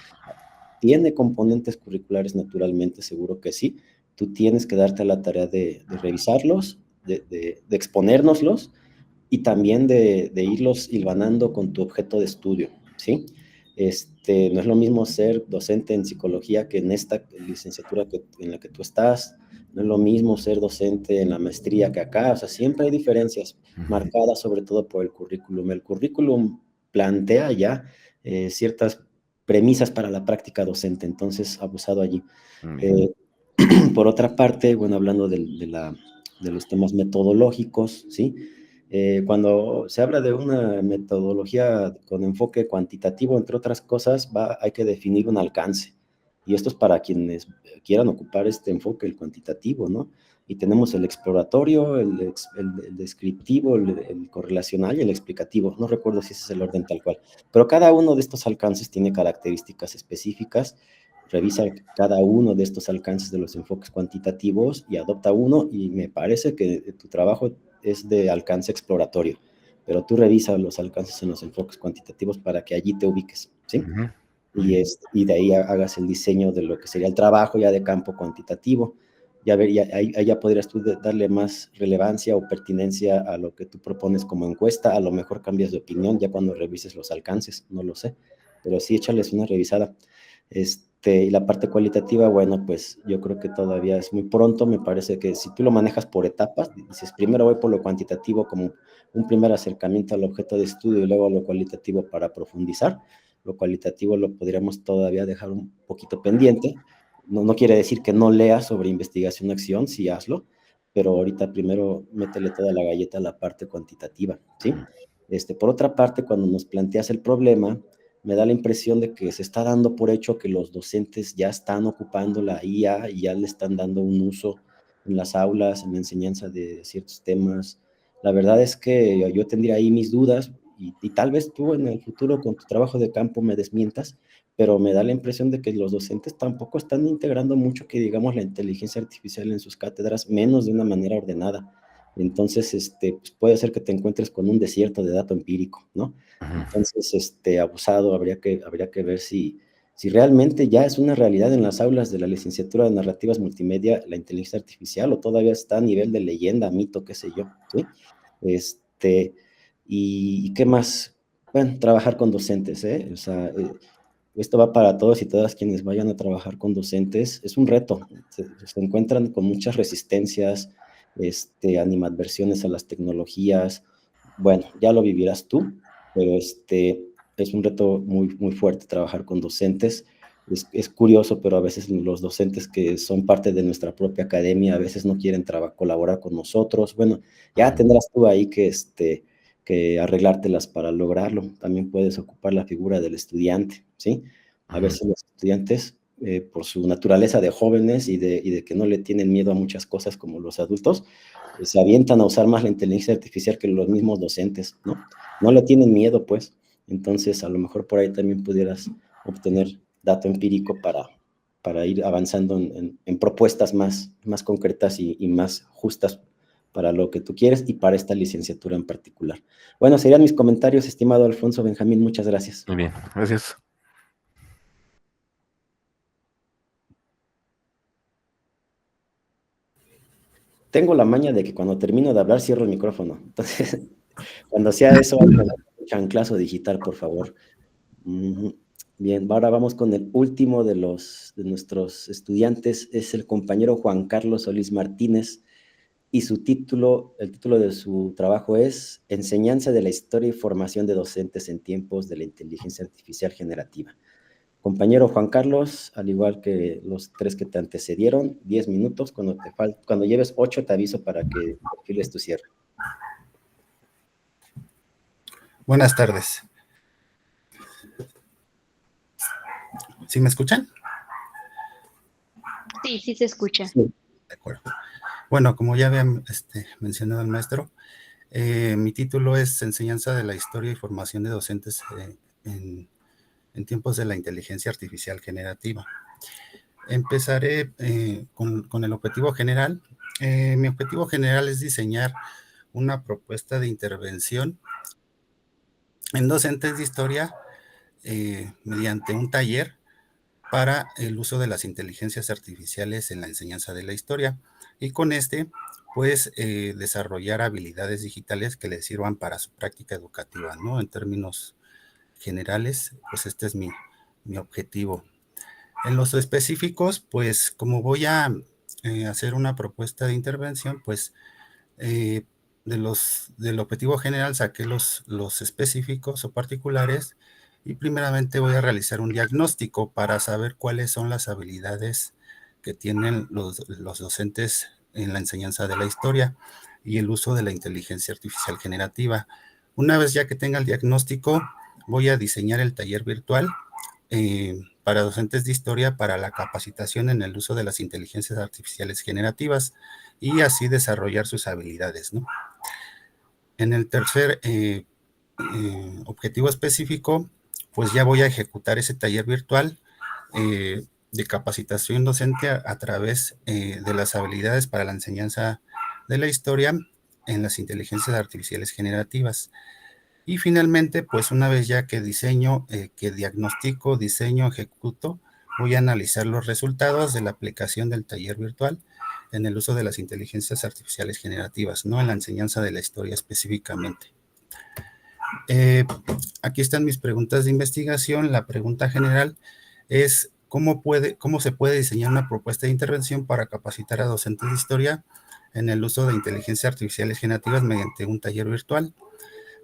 Tiene componentes curriculares naturalmente, seguro que sí. Tú tienes que darte la tarea de revisarlos, de exponérnoslos y también de irlos hilvanando con tu objeto de estudio, ¿sí? No es lo mismo ser docente en psicología que en esta licenciatura en la que tú estás, no es lo mismo ser docente en la maestría que acá, o sea, siempre hay diferencias marcadas sobre todo por el currículum. El currículum plantea ya ciertas premisas para la práctica docente, entonces abusado allí. Por otra parte, bueno, hablando de los temas metodológicos, ¿sí? Cuando se habla de una metodología con enfoque cuantitativo, entre otras cosas, hay que definir un alcance. Y esto es para quienes quieran ocupar este enfoque, el cuantitativo, ¿no? Y tenemos el exploratorio, el descriptivo, el correlacional y el explicativo. No recuerdo si ese es el orden tal cual. Pero cada uno de estos alcances tiene características específicas. Revisa cada uno de estos alcances de los enfoques cuantitativos y adopta uno, y me parece que tu trabajo es de alcance exploratorio, pero tú revisas los alcances en los enfoques cuantitativos para que allí te ubiques, ¿sí? Y de ahí hagas el diseño de lo que sería el trabajo ya de campo cuantitativo. Ahí ya podrías tú darle más relevancia o pertinencia a lo que tú propones como encuesta. A lo mejor cambias de opinión ya cuando revises los alcances, no lo sé, pero sí échales una revisada. Y la parte cualitativa, bueno, pues yo creo que todavía es muy pronto. Me parece que si tú lo manejas por etapas, dices, primero voy por lo cuantitativo como un primer acercamiento al objeto de estudio y luego lo cualitativo para profundizar. Lo cualitativo lo podríamos todavía dejar un poquito pendiente. No quiere decir que no leas sobre investigación-acción, sí hazlo, pero ahorita primero métele toda la galleta a la parte cuantitativa, ¿sí? Por otra parte, cuando nos planteas el problema, me da la impresión de que se está dando por hecho que los docentes ya están ocupando la IA y ya le están dando un uso en las aulas, en la enseñanza de ciertos temas. La verdad es que yo tendría ahí mis dudas y tal vez tú en el futuro con tu trabajo de campo me desmientas, pero me da la impresión de que los docentes tampoco están integrando mucho, que digamos, la inteligencia artificial en sus cátedras, menos de una manera ordenada. Entonces, pues puede ser que te encuentres con un desierto de dato empírico, ¿no? Entonces, abusado, habría que ver si si realmente ya es una realidad en las aulas de la licenciatura de narrativas multimedia, la inteligencia artificial, o todavía está a nivel de leyenda, mito, qué sé yo, ¿sí? ¿Y qué más? Bueno, trabajar con docentes, ¿eh? O sea, esto va para todos y todas quienes vayan a trabajar con docentes. Es un reto. Se encuentran con muchas resistencias, animadversiones a las tecnologías. Bueno, ya lo vivirás tú, pero es un reto muy, muy fuerte trabajar con docentes. Es curioso, pero a veces los docentes que son parte de nuestra propia academia a veces no quieren colaborar con nosotros. Bueno, ya tendrás tú ahí que arreglártelas para lograrlo. También puedes ocupar la figura del estudiante, ¿sí? A veces los estudiantes, por su naturaleza de jóvenes y de que no le tienen miedo a muchas cosas como los adultos, se avientan a usar más la inteligencia artificial que los mismos docentes, ¿no? No le tienen miedo, pues. Entonces, a lo mejor por ahí también pudieras obtener dato empírico para ir avanzando en propuestas más concretas y más justas para lo que tú quieres y para esta licenciatura en particular. Bueno, serían mis comentarios, estimado Alfonso Benjamín, muchas gracias. Muy bien, gracias. Tengo la maña de que cuando termino de hablar cierro el micrófono. Entonces, cuando sea eso, un chanclazo digital, por favor. Bien, ahora vamos con el último de nuestros estudiantes. Es el compañero Juan Carlos Solís Martínez. Y el título de su trabajo es Enseñanza de la historia y formación de docentes en tiempos de la inteligencia artificial generativa. Compañero Juan Carlos, al igual que los 3 que te antecedieron, 10 minutos. Cuando lleves 8 te aviso para que perfiles tu cierre. Buenas tardes. ¿Sí me escuchan? Sí, sí se escucha. Sí. De acuerdo. Bueno, como ya había mencionado el maestro, mi título es Enseñanza de la historia y formación de docentes en tiempos de la inteligencia artificial generativa. Empezaré con el objetivo general. Mi objetivo general es diseñar una propuesta de intervención en docentes de historia mediante un taller para el uso de las inteligencias artificiales en la enseñanza de la historia. Y con pues, desarrollar habilidades digitales que les sirvan para su práctica educativa, ¿no? En términos generales, pues este es mi objetivo. En los específicos, pues, como voy a hacer una propuesta de intervención, pues, del objetivo general saqué los específicos o particulares y primeramente voy a realizar un diagnóstico para saber cuáles son las habilidades que tienen los docentes en la enseñanza de la historia y el uso de la inteligencia artificial generativa. Una vez ya que tenga el diagnóstico, voy a diseñar el taller virtual para docentes de historia para la capacitación en el uso de las inteligencias artificiales generativas y así desarrollar sus habilidades, ¿no? En el tercer objetivo específico, pues ya voy a ejecutar ese taller virtual de capacitación docente a través de las habilidades para la enseñanza de la historia en las inteligencias artificiales generativas. Y finalmente, pues una vez ya que diseño, que diagnostico, diseño, ejecuto, voy a analizar los resultados de la aplicación del taller virtual en el uso de las inteligencias artificiales generativas, no en la enseñanza de la historia específicamente. Aquí están mis preguntas de investigación. La pregunta general es ¿cómo se puede diseñar una propuesta de intervención para capacitar a docentes de historia en el uso de inteligencias artificiales generativas mediante un taller virtual?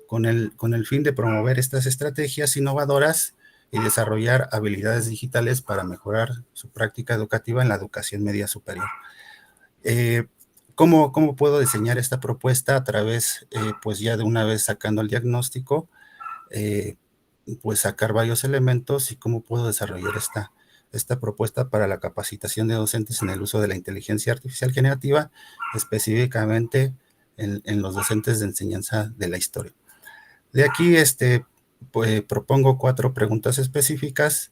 Con el fin de promover estas estrategias innovadoras y desarrollar habilidades digitales para mejorar su práctica educativa en la educación media superior. ¿Cómo puedo diseñar esta propuesta? A través, pues ya de una vez sacando el diagnóstico, pues sacar varios elementos y cómo puedo desarrollar esta propuesta para la capacitación de docentes en el uso de la inteligencia artificial generativa, específicamente en los docentes de enseñanza de la historia. De aquí, pues, propongo 4 preguntas específicas.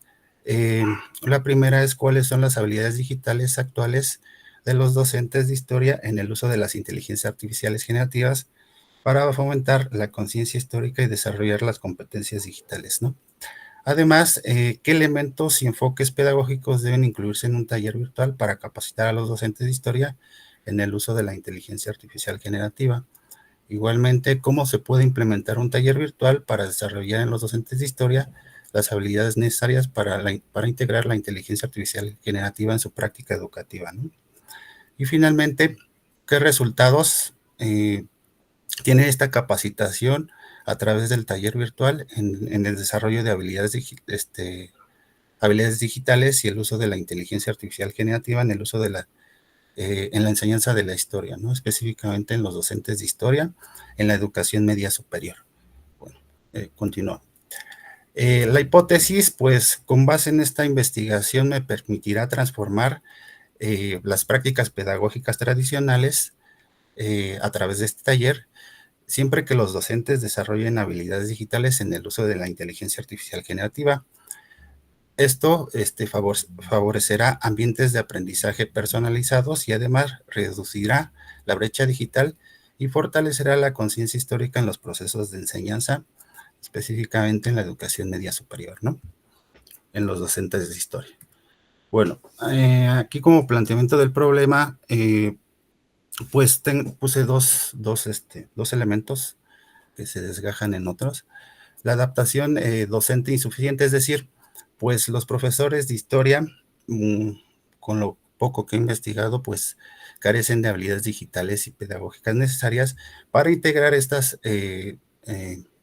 La primera es ¿cuáles son las habilidades digitales actuales de los docentes de historia en el uso de las inteligencias artificiales generativas para fomentar la conciencia histórica y desarrollar las competencias digitales, ¿no? Además, ¿qué elementos y enfoques pedagógicos deben incluirse en un taller virtual para capacitar a los docentes de historia en el uso de la inteligencia artificial generativa? Igualmente, ¿cómo se puede implementar un taller virtual para desarrollar en los docentes de historia las habilidades necesarias para integrar la inteligencia artificial generativa en su práctica educativa, ¿no? Y finalmente, ¿qué resultados tiene esta capacitación a través del taller virtual en el desarrollo de habilidades digitales y el uso de la inteligencia artificial generativa en el uso de en la enseñanza de la historia, ¿no? Específicamente en los docentes de historia, en la educación media superior? Bueno, continúo. La hipótesis, pues, con base en esta investigación me permitirá transformar las prácticas pedagógicas tradicionales a través de este taller, siempre que los docentes desarrollen habilidades digitales en el uso de la inteligencia artificial generativa. Esto favorecerá ambientes de aprendizaje personalizados y además reducirá la brecha digital y fortalecerá la conciencia histórica en los procesos de enseñanza, específicamente en la educación media superior, ¿no? En los docentes de historia. Bueno, aquí como planteamiento del problema, pues puse dos elementos que se desgajan en otros. La adaptación docente insuficiente, es decir, pues los profesores de historia, con lo poco que he investigado, pues carecen de habilidades digitales y pedagógicas necesarias para integrar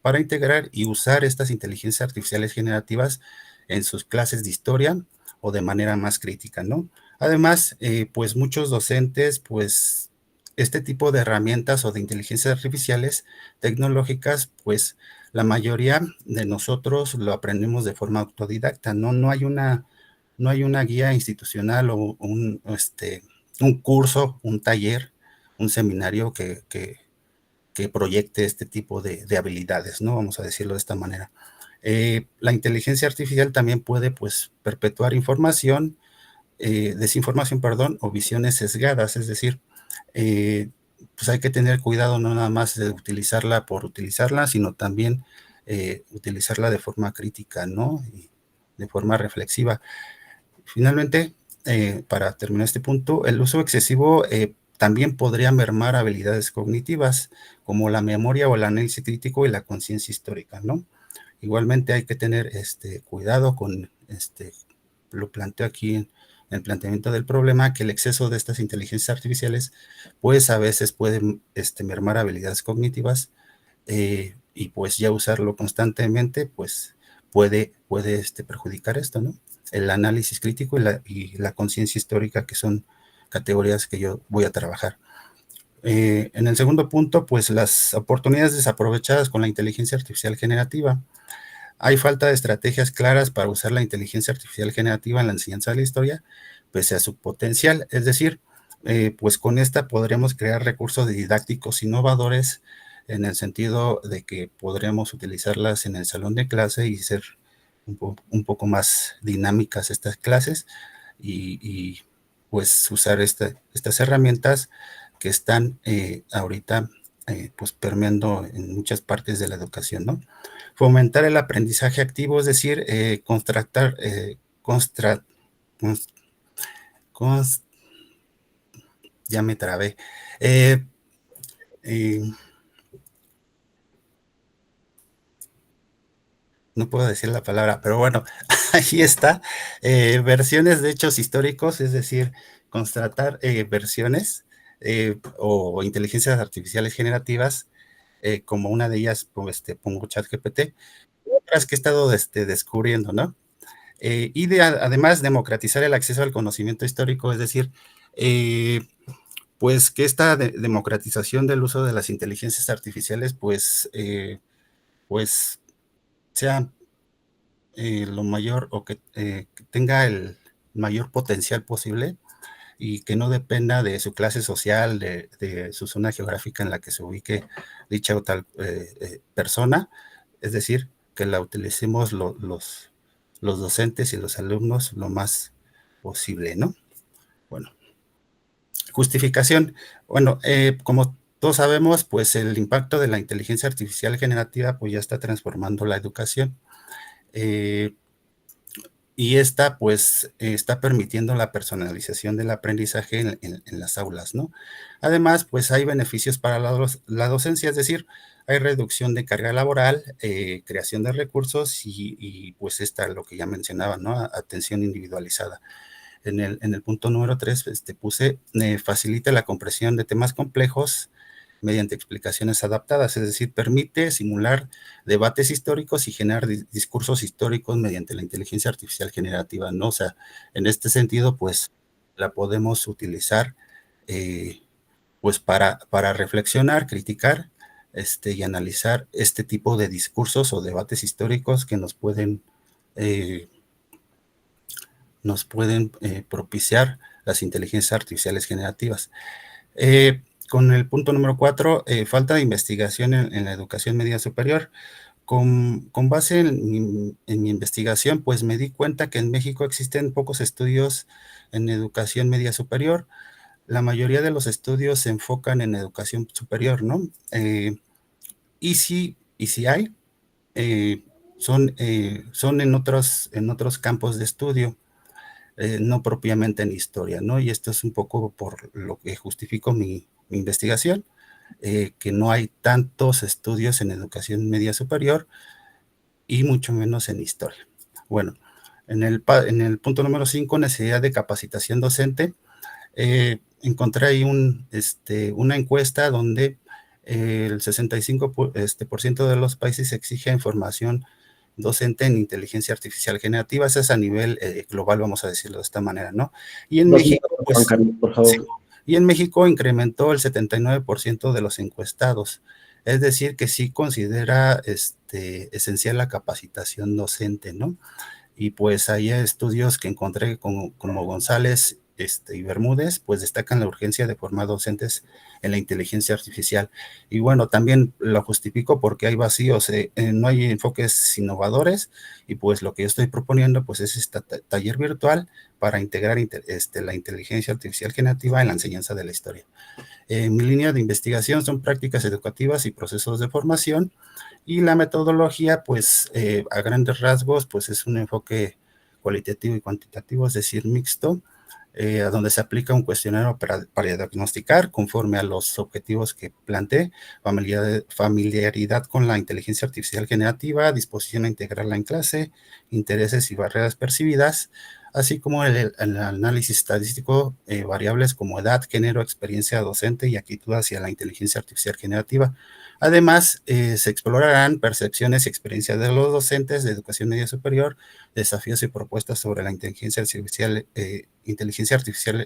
para integrar y usar estas inteligencias artificiales generativas en sus clases de historia o de manera más crítica, ¿no? Además, pues muchos docentes, pues este tipo de herramientas o de inteligencias artificiales tecnológicas, pues la mayoría de nosotros lo aprendemos de forma autodidacta, ¿no? No hay una guía institucional o un curso, un taller, un seminario que proyecte este tipo de habilidades, ¿no? Vamos a decirlo de esta manera. La inteligencia artificial también puede, pues, perpetuar desinformación, perdón, o visiones sesgadas, es decir, pues hay que tener cuidado no nada más de utilizarla por utilizarla, sino también utilizarla de forma crítica, ¿no? Y de forma reflexiva. Finalmente, para terminar este punto, el uso excesivo también podría mermar habilidades cognitivas, como la memoria o el análisis crítico y la conciencia histórica, ¿no? Igualmente hay que tener cuidado con, lo planteo aquí en el planteamiento del problema, que el exceso de estas inteligencias artificiales, pues a veces pueden mermar habilidades cognitivas y pues ya usarlo constantemente, pues puede perjudicar esto, ¿no? El análisis crítico y la conciencia histórica, que son categorías que yo voy a trabajar. En el segundo punto, pues las oportunidades desaprovechadas con la inteligencia artificial generativa. Hay falta de estrategias claras para usar la inteligencia artificial generativa en la enseñanza de la historia, pese a su potencial. Es decir, pues con esta podremos crear recursos didácticos innovadores en el sentido de que podremos utilizarlas en el salón de clase y ser un poco más dinámicas estas clases y pues usar estas herramientas que están ahorita pues permeando en muchas partes de la educación, ¿no? Fomentar el aprendizaje activo, es decir, ya me trabé. No puedo decir la palabra, pero bueno, ahí está. Versiones de hechos históricos, es decir, constatar versiones o inteligencias artificiales generativas, como una de ellas, pues, pongo ChatGPT, otras que he estado descubriendo, ¿no? Y además democratizar el acceso al conocimiento histórico, es decir, pues que esta democratización del uso de las inteligencias artificiales, pues sea lo mayor o que tenga el mayor potencial posible y que no dependa de su clase social, de su zona geográfica en la que se ubique dicha o tal persona, es decir, que la utilicemos los docentes y los alumnos lo más posible, ¿no? Bueno, justificación. Bueno, como todos sabemos, pues el impacto de la inteligencia artificial generativa pues ya está transformando la educación. Y esta, pues, está permitiendo la personalización del aprendizaje en las aulas, ¿no? Además, pues, hay beneficios para la docencia, es decir, hay reducción de carga laboral, creación de recursos y, pues, lo que ya mencionaba, ¿no? Atención individualizada. En el punto número 3, puse, facilita la comprensión de temas complejos mediante explicaciones adaptadas, es decir, permite simular debates históricos y generar discursos históricos mediante la inteligencia artificial generativa, ¿no? O sea, en este sentido, pues, la podemos utilizar, pues, para reflexionar, criticar, y analizar este tipo de discursos o debates históricos que eh, nos pueden propiciar las inteligencias artificiales generativas. Con el punto número 4, falta de investigación en la educación media superior. Con base en mi investigación, pues me di cuenta que en México existen pocos estudios en educación media superior. La mayoría de los estudios se enfocan en educación superior, ¿no? Y si hay, eh, son en otros campos de estudio. No propiamente en historia, ¿no? Y esto es un poco por lo que justifico mi investigación, que no hay tantos estudios en educación media superior y mucho menos en historia. Bueno, en el punto número 5, necesidad de capacitación docente, encontré ahí una encuesta donde el 65% de los países exige información docente en inteligencia artificial generativa. Eso es a nivel global, vamos a decirlo de esta manera, ¿no? Y en México, pues, Juan Carlos, por sí, favor. y en México incrementó el 79% de los encuestados. Es decir, que sí considera esencial la capacitación docente, ¿no? Y pues hay estudios que encontré como González y Bermúdez, pues destacan la urgencia de formar docentes en la inteligencia artificial. Y bueno, también lo justifico porque hay vacíos, no hay enfoques innovadores y pues lo que yo estoy proponiendo pues es este taller virtual para integrar la inteligencia artificial generativa en la enseñanza de la historia. Mi línea de investigación son prácticas educativas y procesos de formación, y la metodología, pues, a grandes rasgos, pues es un enfoque cualitativo y cuantitativo, es decir, mixto, a donde se aplica un cuestionario para diagnosticar conforme a los objetivos que planteé, familiaridad con la inteligencia artificial generativa, disposición a integrarla en clase, intereses y barreras percibidas, así como el análisis estadístico, variables como edad, género, experiencia docente y actitud hacia la inteligencia artificial generativa. Además, se explorarán percepciones y experiencias de los docentes de educación media superior, desafíos y propuestas sobre la inteligencia artificial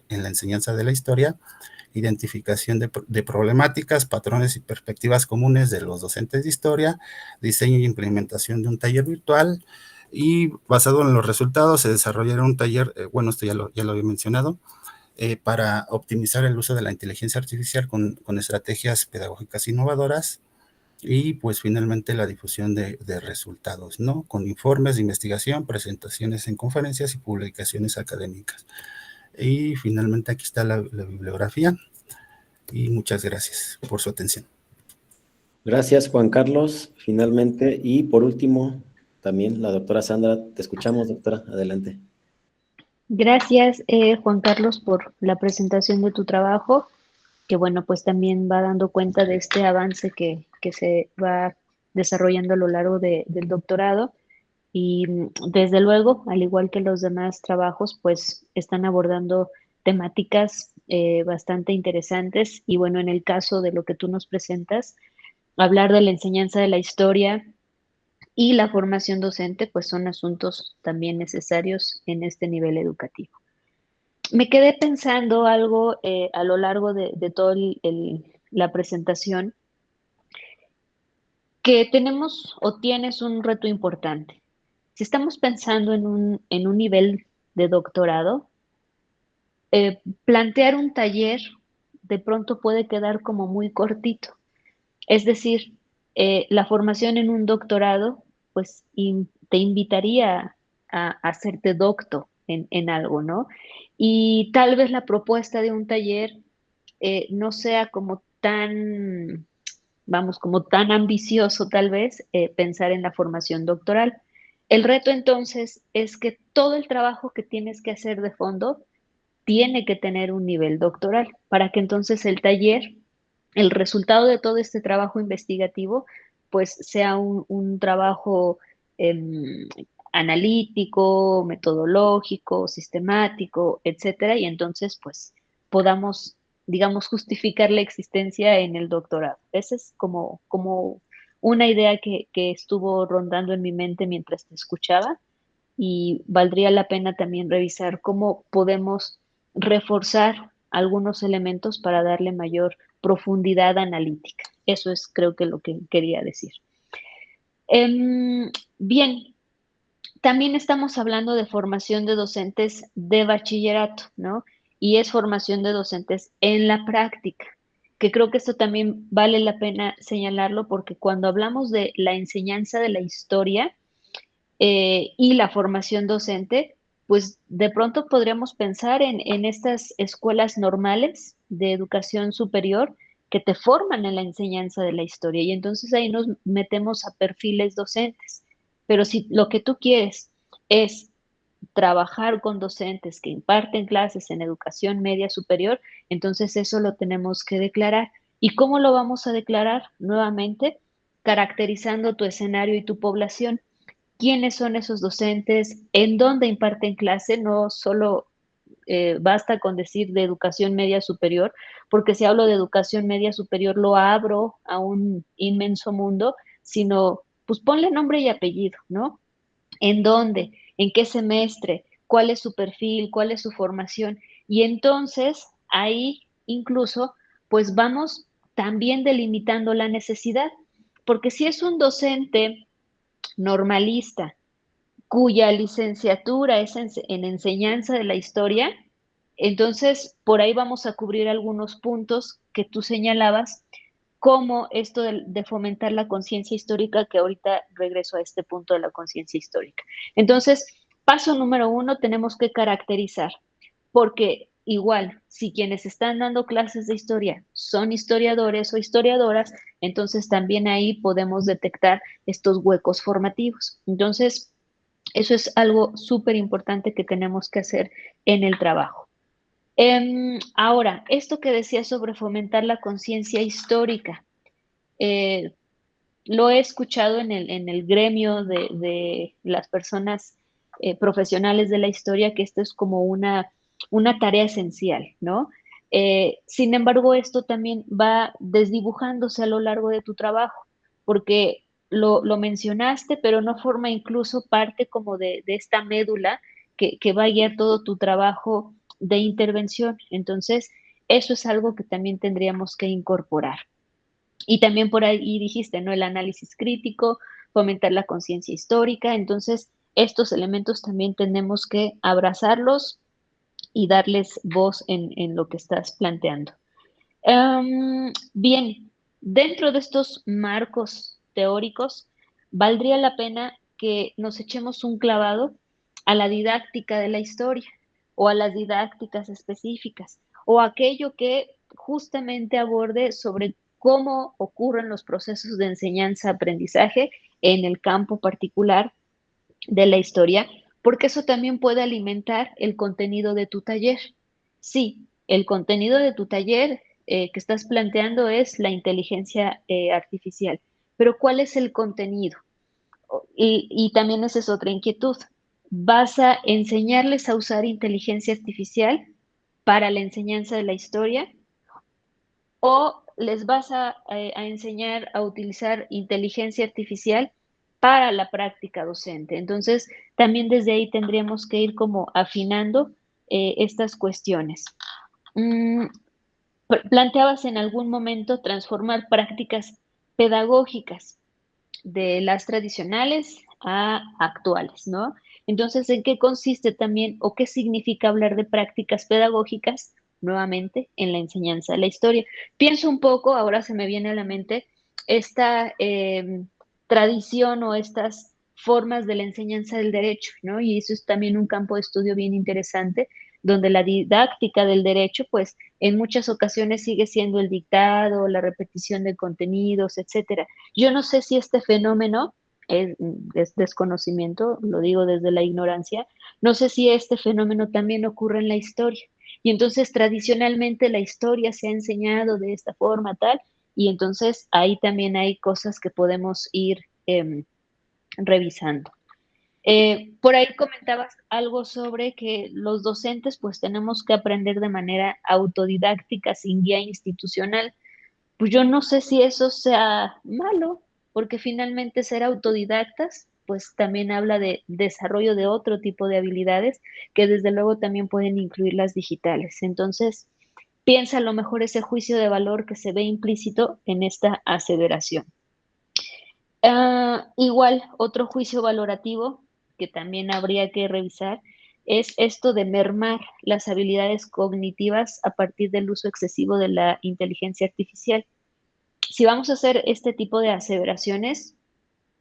en la enseñanza de la historia, identificación de problemáticas, patrones y perspectivas comunes de los docentes de historia, diseño y implementación de un taller virtual, y basado en los resultados se desarrollará un taller, bueno, esto ya lo había mencionado, para optimizar el uso de la inteligencia artificial con estrategias pedagógicas innovadoras, y pues finalmente la difusión de resultados, ¿no? Con informes de investigación, presentaciones en conferencias y publicaciones académicas. Y finalmente aquí está la bibliografía, y muchas gracias por su atención. Gracias, Juan Carlos, finalmente. Y por último, también la doctora Sandra. Te escuchamos, doctora. Adelante. Gracias, Juan Carlos, por la presentación de tu trabajo, que bueno, pues también va dando cuenta de este avance que se va desarrollando a lo largo del doctorado. Y desde luego, al igual que los demás trabajos, pues están abordando temáticas bastante interesantes. Y bueno, en el caso de lo que tú nos presentas, hablar de la enseñanza de la historia y la formación docente, pues son asuntos también necesarios en este nivel educativo. Me quedé pensando algo a lo largo de toda la presentación, que tenemos o tienes un reto importante. Si estamos pensando en un nivel de doctorado, plantear un taller de pronto puede quedar como muy cortito. Es decir, la formación en un doctorado, pues te invitaría a hacerte docto en algo, ¿no? Y tal vez la propuesta de un taller no sea como tan, vamos, como tan ambicioso tal vez pensar en la formación doctoral. El reto entonces es que todo el trabajo que tienes que hacer de fondo tiene que tener un nivel doctoral para que entonces el taller, el resultado de todo este trabajo investigativo, pues sea un trabajo analítico, metodológico, sistemático, etcétera, y entonces pues podamos, digamos, justificar la existencia en el doctorado. Esa es como una idea que estuvo rondando en mi mente mientras te escuchaba, y valdría la pena también revisar cómo podemos reforzar algunos elementos para darle mayor profundidad analítica. Eso es, creo que, lo que quería decir. Bien, también estamos hablando de formación de docentes de bachillerato, ¿no? Y es formación de docentes en la práctica, que creo que esto también vale la pena señalarlo, porque cuando hablamos de la enseñanza de la historia, y la formación docente, pues de pronto podríamos pensar en estas escuelas normales de educación superior que te forman en la enseñanza de la historia, y entonces ahí nos metemos a perfiles docentes. Pero si lo que tú quieres es trabajar con docentes que imparten clases en educación media superior, entonces eso lo tenemos que declarar. ¿Y cómo lo vamos a declarar? Nuevamente, caracterizando tu escenario y tu población. ¿Quiénes son esos docentes? ¿En dónde imparten clase? No solo basta con decir de educación media superior, porque si hablo de educación media superior lo abro a un inmenso mundo, sino pues ponle nombre y apellido, ¿no? ¿En dónde? ¿En qué semestre? ¿Cuál es su perfil? ¿Cuál es su formación? Y entonces ahí incluso pues vamos también delimitando la necesidad, porque si es un docente normalista, cuya licenciatura es en enseñanza de la historia, entonces por ahí vamos a cubrir algunos puntos que tú señalabas, como esto de fomentar la conciencia histórica, que ahorita regreso a este punto de la conciencia histórica. Entonces, paso número 1, tenemos que caracterizar, porque igual, si quienes están dando clases de historia son historiadores o historiadoras, entonces también ahí podemos detectar estos huecos formativos. Entonces, eso es algo súper importante que tenemos que hacer en el trabajo. Ahora, esto que decía sobre fomentar la conciencia histórica, eh, lo he escuchado en el gremio de las personas profesionales de la historia, que esto es como una tarea esencial, ¿no? Sin embargo, esto también va desdibujándose a lo largo de tu trabajo, porque lo mencionaste, pero no forma incluso parte como de esta médula que va a guiar todo tu trabajo de intervención. Entonces, eso es algo que también tendríamos que incorporar. Y también por ahí dijiste, ¿no? El análisis crítico, fomentar la conciencia histórica. Entonces, estos elementos también tenemos que abrazarlos y darles voz en lo que estás planteando. Bien, dentro de estos marcos teóricos, valdría la pena que nos echemos un clavado a la didáctica de la historia, o a las didácticas específicas, o aquello que justamente aborde sobre cómo ocurren los procesos de enseñanza-aprendizaje en el campo particular de la historia, porque eso también puede alimentar el contenido de tu taller. Sí, el contenido de tu taller que estás planteando es la inteligencia artificial, pero ¿cuál es el contenido? Y también esa es otra inquietud. ¿Vas a enseñarles a usar inteligencia artificial para la enseñanza de la historia? ¿O les vas a enseñar a utilizar inteligencia artificial para la práctica docente? Entonces, también desde ahí tendríamos que ir como afinando estas cuestiones. Planteabas en algún momento transformar prácticas pedagógicas de las tradicionales a actuales, ¿no? Entonces, ¿en qué consiste también o qué significa hablar de prácticas pedagógicas nuevamente en la enseñanza de la historia? Pienso un poco, ahora se me viene a la mente esta tradición o estas formas de la enseñanza del derecho, ¿no? Y eso es también un campo de estudio bien interesante, donde la didáctica del derecho, pues, en muchas ocasiones sigue siendo el dictado, la repetición de contenidos, etcétera. Yo no sé si este fenómeno es desconocimiento, lo digo desde la ignorancia, no sé si este fenómeno también ocurre en la historia. Y entonces tradicionalmente la historia se ha enseñado de esta forma tal, y entonces ahí también hay cosas que podemos ir revisando. Por ahí comentabas algo sobre que los docentes pues tenemos que aprender de manera autodidáctica sin guía institucional. Pues yo no sé si eso sea malo, porque finalmente ser autodidactas pues también habla de desarrollo de otro tipo de habilidades que desde luego también pueden incluir las digitales. Entonces, piensa a lo mejor ese juicio de valor que se ve implícito en esta aseveración. Igual, otro juicio valorativo que también habría que revisar es esto de mermar las habilidades cognitivas a partir del uso excesivo de la inteligencia artificial. Si vamos a hacer este tipo de aseveraciones,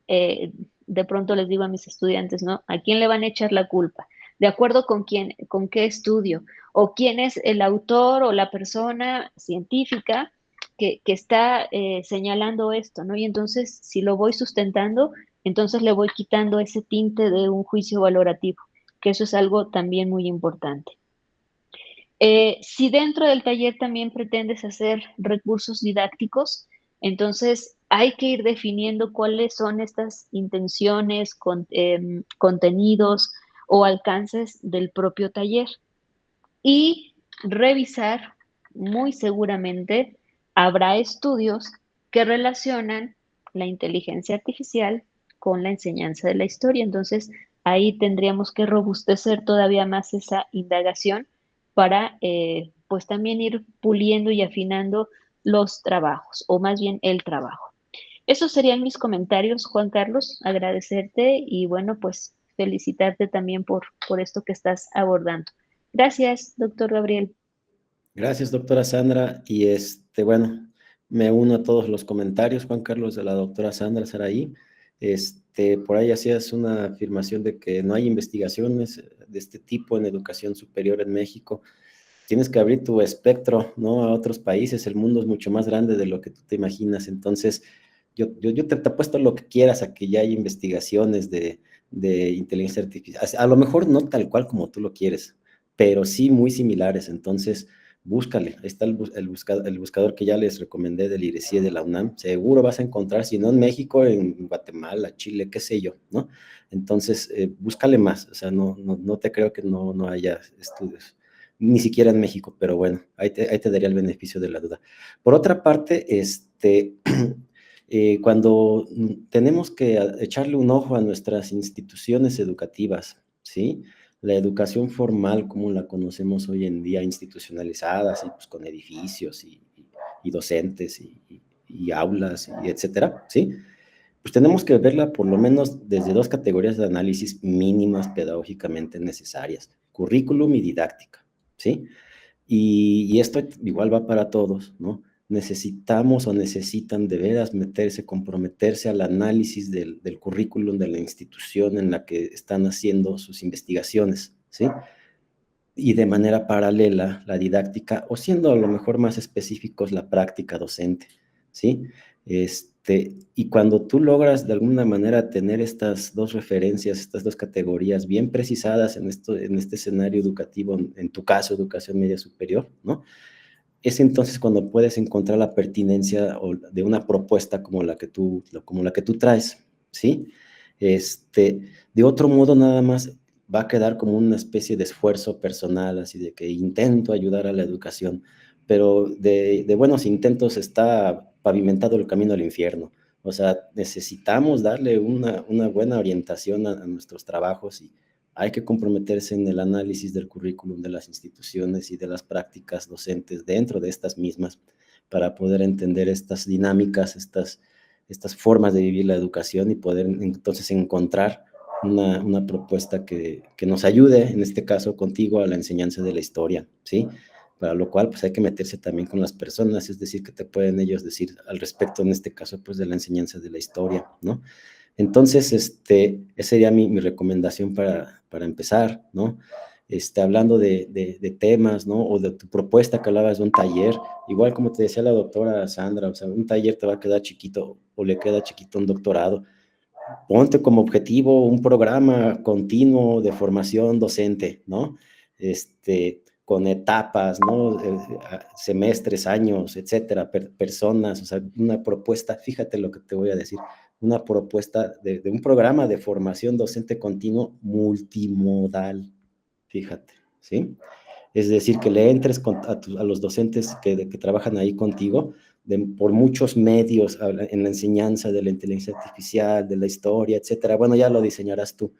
de pronto les digo a mis estudiantes, ¿no? ¿A quién le van a echar la culpa? ¿De acuerdo con quién, con qué estudio? ¿O quién es el autor o la persona científica que está señalando esto, ¿no? Y entonces, si lo voy sustentando, entonces le voy quitando ese tinte de un juicio valorativo, que eso es algo también muy importante. Si dentro del taller también pretendes hacer recursos didácticos, entonces hay que ir definiendo cuáles son estas intenciones, contenidos o alcances del propio taller y revisar, muy seguramente habrá estudios que relacionan la inteligencia artificial con la enseñanza de la historia. Entonces, ahí tendríamos que robustecer todavía más esa indagación para, pues también ir puliendo y afinando los trabajos, o más bien el trabajo. Esos serían mis comentarios, Juan Carlos, agradecerte y bueno, pues felicitarte también por esto que estás abordando. Gracias, doctor Gabriel. Gracias, doctora Sandra. Y bueno, me uno a todos los comentarios, Juan Carlos, de la doctora Sandra Saraí. Por ahí hacías una afirmación de que no hay investigaciones de este tipo en educación superior en México. Tienes que abrir tu espectro, ¿no? A otros países. El mundo es mucho más grande de lo que tú te imaginas. Entonces, yo te apuesto lo que quieras a que ya hay investigaciones de inteligencia artificial. A lo mejor no tal cual como tú lo quieres, pero sí muy similares. Entonces, búscale. Ahí está el buscador que ya les recomendé del IRECIE de la UNAM. Seguro vas a encontrar, si no en México, en Guatemala, Chile, qué sé yo, ¿no? Entonces, búscale más. O sea, no te creo que no haya estudios. Ni siquiera en México, pero bueno, ahí te daría el beneficio de la duda. Por otra parte, cuando tenemos que echarle un ojo a nuestras instituciones educativas, ¿sí? La educación formal, como la conocemos hoy en día, institucionalizadas, y pues con edificios y docentes y aulas, y etcétera, ¿sí? Pues tenemos que verla por lo menos desde dos categorías de análisis mínimas pedagógicamente necesarias: currículum y didáctica, ¿sí? Y esto igual va para todos, ¿no? Necesitamos o necesitan de veras meterse, comprometerse al análisis del currículum de la institución en la que están haciendo sus investigaciones, ¿sí? Y de manera paralela la didáctica, o siendo a lo mejor más específicos, la práctica docente, ¿sí? Y cuando tú logras de alguna manera tener estas dos referencias, estas dos categorías bien precisadas en este escenario educativo, en tu caso, educación media superior, ¿no? Es entonces cuando puedes encontrar la pertinencia de una propuesta como la que tú traes, ¿sí? De otro modo, nada más va a quedar como una especie de esfuerzo personal, así de que intento ayudar a la educación, pero de buenos intentos está pavimentado el camino al infierno. O sea, necesitamos darle una buena orientación a nuestros trabajos, y hay que comprometerse en el análisis del currículum de las instituciones y de las prácticas docentes dentro de estas mismas, para poder entender estas dinámicas, estas formas de vivir la educación, y poder entonces encontrar una propuesta que nos ayude, en este caso contigo, a la enseñanza de la historia, ¿sí? Para lo cual, pues hay que meterse también con las personas, es decir, que te pueden ellos decir al respecto, en este caso, pues de la enseñanza de la historia, ¿no? Entonces, esa sería mi recomendación para empezar, ¿no? Hablando de temas, ¿no? O de tu propuesta que hablabas de un taller, igual como te decía la doctora Sandra, o sea, un taller te va a quedar chiquito, o le queda chiquito un doctorado. ponte como objetivo un programa continuo de formación docente, ¿no? Con etapas, ¿no? Semestres, años, etcétera, personas, o sea, una propuesta, fíjate lo que te voy a decir, una propuesta de un programa de formación docente continuo multimodal, fíjate, ¿sí? Es decir, que le entres a los docentes que trabajan ahí contigo por muchos medios en la enseñanza de la inteligencia artificial, de la historia, etcétera. Bueno, ya lo diseñarás tú,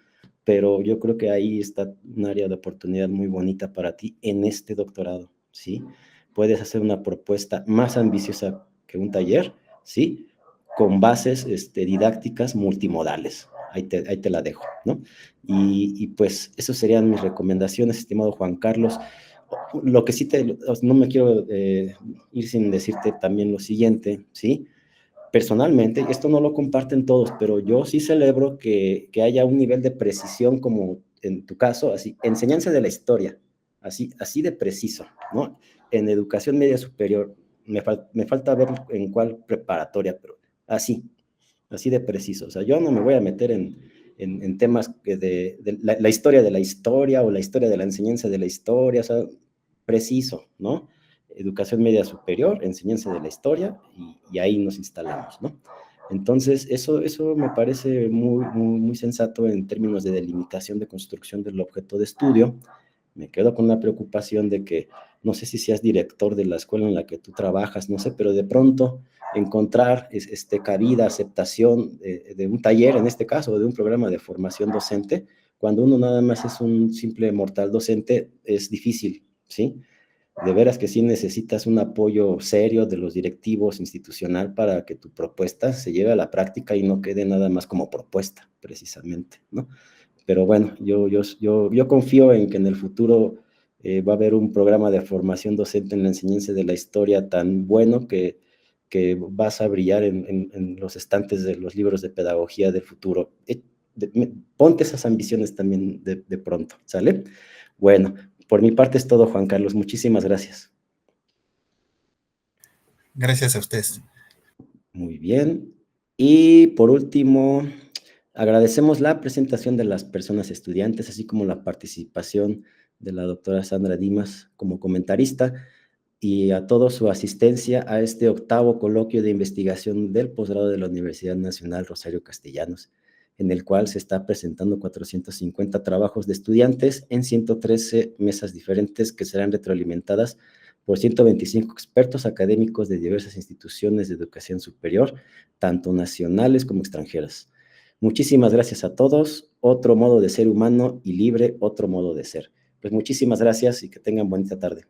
pero yo creo que ahí está un área de oportunidad muy bonita para ti en este doctorado, ¿sí? Puedes hacer una propuesta más ambiciosa que un taller, ¿sí? Con bases didácticas multimodales. Ahí te la dejo, ¿no? Y pues esas serían mis recomendaciones, estimado Juan Carlos. Lo que sí no me quiero ir sin decirte también lo siguiente, ¿sí? Personalmente, esto no lo comparten todos, pero yo sí celebro que haya un nivel de precisión como en tu caso, así, enseñanza de la historia, así de preciso, ¿no? En educación media superior, me falta ver en cuál preparatoria, pero así de preciso. O sea, yo no me voy a meter en temas de la historia de la historia o la historia de la enseñanza de la historia, o sea, preciso, ¿no? Educación media superior, enseñanza de la historia, y ahí nos instalamos, ¿no? Entonces, eso me parece muy, muy, muy sensato en términos de delimitación de construcción del objeto de estudio. Me quedo con la preocupación de que, no sé si seas director de la escuela en la que tú trabajas, no sé, pero de pronto encontrar cabida, aceptación de un taller, en este caso, de un programa de formación docente, cuando uno nada más es un simple mortal docente, es difícil, ¿sí? De veras que sí necesitas un apoyo serio de los directivos institucional para que tu propuesta se lleve a la práctica y no quede nada más como propuesta, precisamente, ¿no? Pero bueno, yo confío en que en el futuro va a haber un programa de formación docente en la enseñanza de la historia tan bueno que vas a brillar en los estantes de los libros de pedagogía del futuro. Ponte esas ambiciones también de pronto, ¿sale? Bueno, por mi parte es todo, Juan Carlos. Muchísimas gracias. Gracias a ustedes. Muy bien. Y por último, agradecemos la presentación de las personas estudiantes, así como la participación de la doctora Sandra Dimas como comentarista, y a toda su asistencia a este 8º coloquio de investigación del posgrado de la Universidad Nacional Rosario Castellanos, en el cual se está presentando 450 trabajos de estudiantes en 113 mesas diferentes que serán retroalimentadas por 125 expertos académicos de diversas instituciones de educación superior, tanto nacionales como extranjeras. Muchísimas gracias a todos. Otro modo de ser humano y libre, otro modo de ser. Pues muchísimas gracias y que tengan bonita tarde.